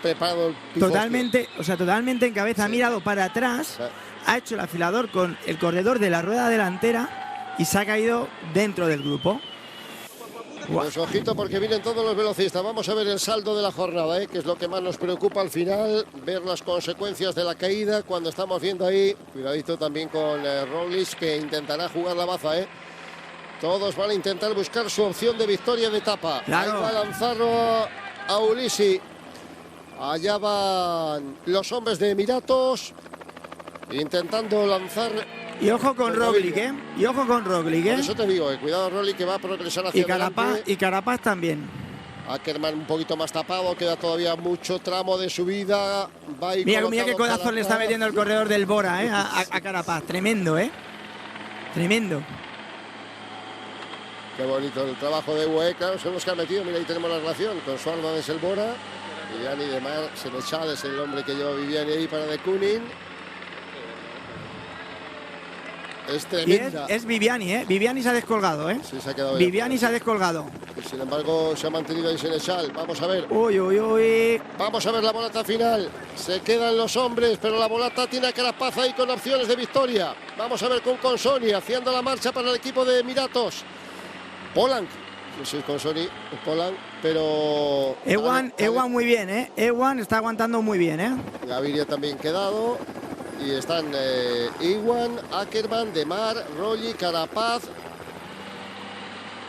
preparado el pifostio. Totalmente en cabeza. Ha mirado para atrás, ha hecho el afilador con el corredor de la rueda delantera y se ha caído dentro del grupo. Pues ojito porque vienen todos los velocistas. Vamos a ver el saldo de la jornada, que es lo que más nos preocupa al final, ver las consecuencias de la caída cuando estamos viendo ahí. Cuidadito también con Roglic, que intentará jugar la baza. Todos van a intentar buscar su opción de victoria de etapa. Claro. Ahí va a lanzarlo a Ulissi. Allá van los hombres de Emiratos intentando lanzar. Y ojo con Roglic, Y ojo con Roglic, Por eso te digo, cuidado Roglic, que va a progresar hacia adelante. Y Carapaz también. Ackerman un poquito más tapado, queda todavía mucho tramo de subida. Mira qué codazo le está metiendo el corredor del Bora, a Carapaz. Tremendo, Tremendo. Qué bonito el trabajo de UAE, claro, son los que han metido. Mira, ahí tenemos la relación con Suarman es el Bora. Viviani de Mar, Senechal es el hombre que lleva Viviani ahí para De Kooning. Es tremenda. Es Viviani, Viviani se ha descolgado, Sí, se ha quedado Viviani se ha descolgado. Y sin embargo, se ha mantenido ahí Senechal. Vamos a ver. Uy. Vamos a ver la volata final. Se quedan los hombres, pero la volata tiene a Carapaz ahí con opciones de victoria. Vamos a ver con Consoni haciendo la marcha para el equipo de Emiratos. Polanc. Sí, Consoni, Polanc, pero... Ewan muy bien, Ewan está aguantando muy bien, Gaviria también quedado. Y están Ewan, Ackerman, Demar, Roglic, Carapaz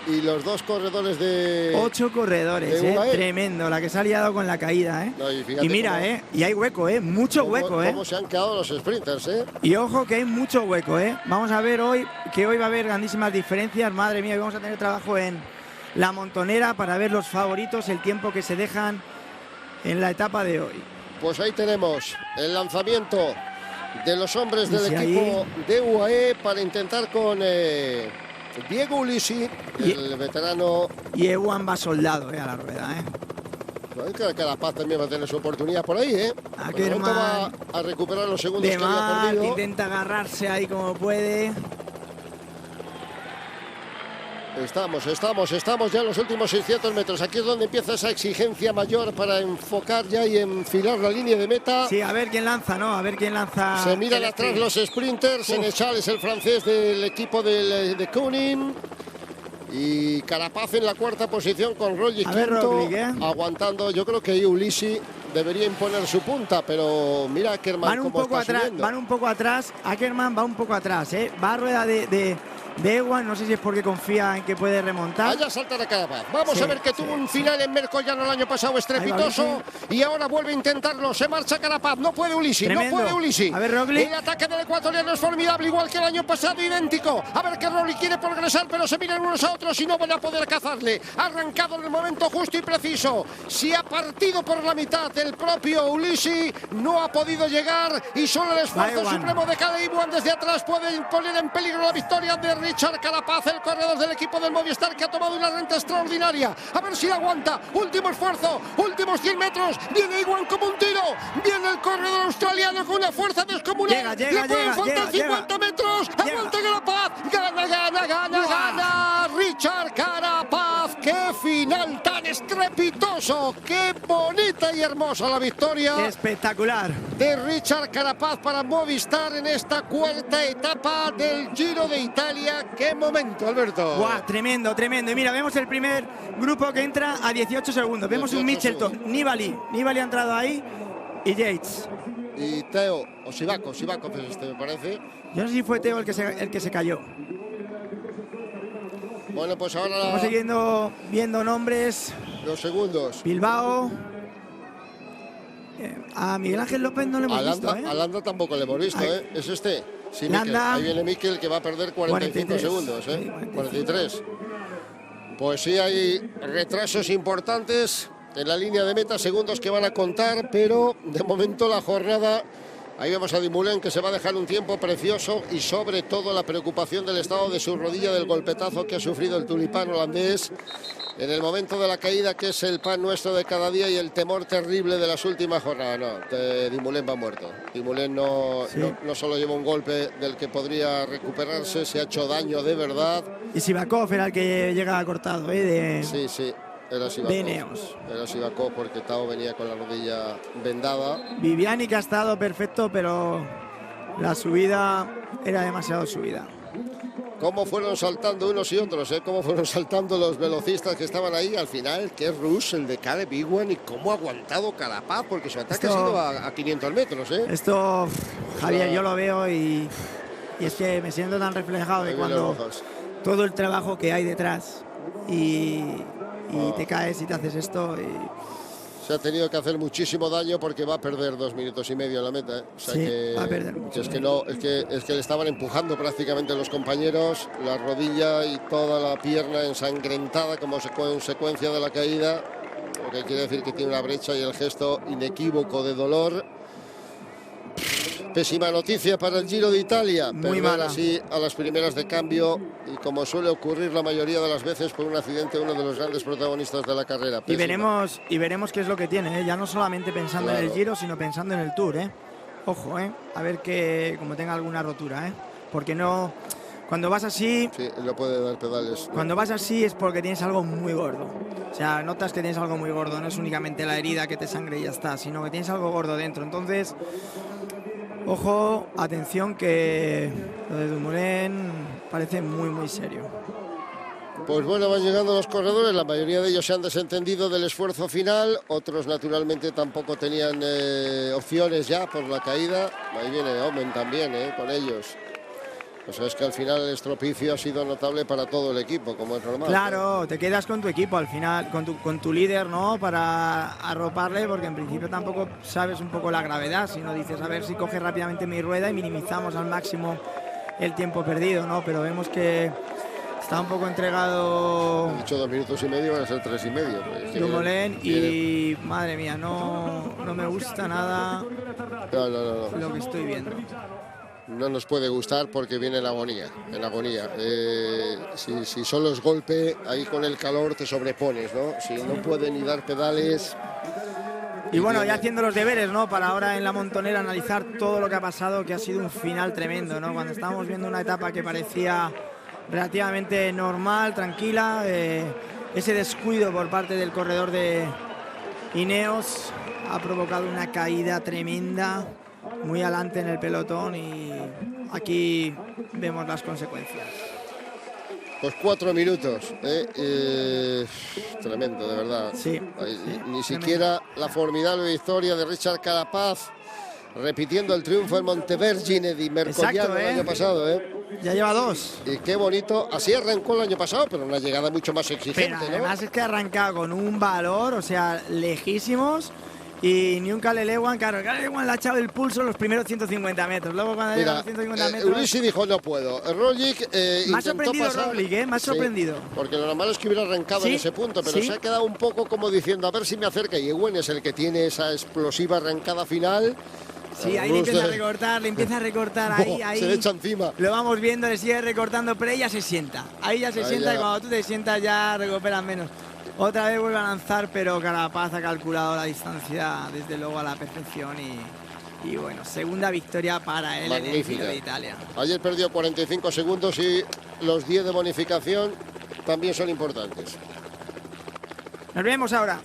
y los dos corredores de... 8 corredores, tremendo, la que se ha liado con la caída, No, y mira, y hay hueco, mucho hueco, Cómo se han quedado los sprinters, Y ojo que hay mucho hueco, Vamos a ver hoy va a haber grandísimas diferencias, madre mía, y vamos a tener trabajo en la montonera para ver los favoritos, el tiempo que se dejan en la etapa de hoy. Pues ahí tenemos el lanzamiento de los hombres del equipo de UAE para intentar con Diego Ulissi, el veterano. Y Ewan va soldado a la rueda. Carapaz también va a tener su oportunidad por ahí. Ackerman va a recuperar los segundos que había perdido. Intenta agarrarse ahí como puede. Estamos ya en los últimos 600 metros. Aquí es donde empieza esa exigencia mayor para enfocar ya y enfilar la línea de meta. Sí, a ver quién lanza, A ver quién lanza. Se miran atrás los sprinters. Senechal es el francés del equipo de Kooning. Y Carapaz en la cuarta posición con Roglic quinto, aguantando. Yo creo que Ulissi debería imponer su punta, pero mira Ackerman van un poco atrás. Ackerman va un poco atrás, Va a rueda de Ewan, no sé si es porque confía en que puede remontar. Allá saltará Carapaz. Vamos a ver que tuvo un final en Mercollano el año pasado estrepitoso y ahora vuelve a intentarlo. Se marcha Carapaz. No puede Ulissi. Tremendo. No puede Ulissi. A ver, Roglic. El ataque del ecuatoriano es formidable, igual que el año pasado, idéntico. A ver que Roglic quiere progresar, pero se miran unos a otros y no van a poder cazarle. Ha arrancado en el momento justo y preciso. Si ha partido por la mitad el propio Ulissi, no ha podido llegar y solo el esfuerzo supremo de Caleb Ewan desde atrás puede poner en peligro la victoria de Richard Carapaz, el corredor del equipo del Movistar, que ha tomado una renta extraordinaria. A ver si la aguanta. Último esfuerzo, últimos 100 metros. Viene Ewan como un tiro. Viene el corredor australiano con una fuerza descomunal. Llega, 50 metros. Aguanta Carapaz. Gana Richard Carapaz. ¡Qué final tan estrepitoso! ¡Qué bonita y hermosa la victoria! Espectacular. De Richard Carapaz para Movistar en esta cuarta etapa del Giro de Italia. ¡Qué momento, Alberto! ¡Guau! Tremendo. Y mira, vemos el primer grupo que entra a 18 segundos. Vemos un Mitchelton, Nibali ha entrado ahí y Yates. Y Teo, o Sivakov es me parece. Yo no sé si fue Teo el que se cayó. Bueno, pues ahora... Vamos siguiendo viendo nombres. Los segundos. Bilbao. A Miguel Ángel López no le hemos visto, A Landa tampoco le hemos visto, Es este. Sí, Landa. Ahí viene Mikel, que va a perder 45 segundos, 43. Pues sí, hay retrasos importantes en la línea de meta, segundos que van a contar, pero de momento la jornada, ahí vemos a Dumoulin que se va a dejar un tiempo precioso y sobre todo la preocupación del estado de su rodilla, del golpetazo que ha sufrido el tulipán holandés en el momento de la caída, que es el pan nuestro de cada día y el temor terrible de las últimas jornadas. No, Dumoulin va muerto. Dumoulin no solo lleva un golpe del que podría recuperarse, se ha hecho daño de verdad. Y Sivakov era el que llega cortado, Sí, era Sivakov. De Ineos. Era Sivakov porque Tao venía con la rodilla vendada. Viviani, que ha estado perfecto, pero la subida era demasiado subida. Cómo fueron saltando unos y otros, cómo fueron saltando los velocistas que estaban ahí. Al final, qué rush el de Caleb Ewan y cómo ha aguantado Carapaz, porque su ataque ha sido a 500 metros. Esto, Javier, yo lo veo y es que me siento tan reflejado de cuando todo el trabajo que hay detrás y te caes y te haces esto. Se ha tenido que hacer muchísimo daño porque va a perder 2 minutos y medio en la meta. O sea, va a perder mucho. Es que le estaban empujando prácticamente los compañeros, la rodilla y toda la pierna ensangrentada como consecuencia de la caída, lo que quiere decir que tiene una brecha y el gesto inequívoco de dolor. Pésima noticia para el Giro de Italia. Muy perder mala. así a las primeras de cambio y, como suele ocurrir la mayoría de las veces, por un accidente, uno de los grandes protagonistas de la carrera. Y veremos qué es lo que tiene, ya no solamente pensando en el Giro, sino pensando en el Tour. Ojo, a ver que como tenga alguna rotura, porque no, cuando vas así, sí, no puede dar pedales. Cuando vas así es porque tienes algo muy gordo. O sea, notas que tienes algo muy gordo, no es únicamente la herida que te sangre y ya está, sino que tienes algo gordo dentro. Entonces, ojo, atención, que lo de Dumoulin parece muy, muy serio. Pues bueno, van llegando los corredores, la mayoría de ellos se han desentendido del esfuerzo final, otros naturalmente tampoco tenían opciones ya por la caída. Ahí viene Omen también con ellos. O sea, es que al final el estropicio ha sido notable para todo el equipo, como es normal. Claro, te quedas con tu equipo al final, con tu líder, ¿no? Para arroparle, porque en principio tampoco sabes un poco la gravedad, sino dices, a ver si coge rápidamente mi rueda y minimizamos al máximo el tiempo perdido, ¿no? Pero vemos que está un poco entregado. He dicho 2 minutos y medio, van a ser 3 y medio. Pues, Dumoulin y madre mía, no me gusta nada no. lo que estoy viendo. No nos puede gustar porque viene en agonía. Si solo es golpe, ahí con el calor te sobrepones, ¿no? Si no puede ni dar pedales. Y bueno, ya haciendo los deberes, ¿no? Para ahora en la Montonera analizar todo lo que ha pasado, que ha sido un final tremendo, ¿no? Cuando estábamos viendo una etapa que parecía relativamente normal, tranquila, ese descuido por parte del corredor de Ineos ha provocado una caída tremenda, muy adelante en el pelotón, y aquí vemos las consecuencias. Pues 4 minutos, tremendo, de verdad. Sí, ni siquiera la formidable victoria de Richard Carapaz, repitiendo el triunfo en Montevergine di Mercogliano el año pasado. Ya lleva 2. Y qué bonito, así arrancó el año pasado, pero una llegada mucho más exigente. Pero además es que ha arrancado con un valor, o sea, lejísimos. Y ni un Caleb Ewan, claro, Caleb Ewan le ha echado el pulso en los primeros 150 metros. Luego cuando llega a los 150 metros... Ulissi dijo no puedo. Roglic me ha sorprendido Roglic, me ha sorprendido. Sí, porque lo normal es que hubiera arrancado en ese punto, pero se ha quedado un poco como diciendo a ver si me acerca. Y Ewan es el que tiene esa explosiva arrancada final. Sí, ahí le empieza a recortar, ahí. Se le echa encima. Lo vamos viendo, le sigue recortando, pero ella se sienta. Ahí ya se sienta, y cuando tú te sientas ya recuperas menos. Otra vez vuelve a lanzar, pero Carapaz ha calculado la distancia desde luego a la perfección y bueno, segunda victoria para él. Magnífica. En el Giro de Italia. Ayer perdió 45 segundos y los 10 de bonificación también son importantes. Nos vemos ahora.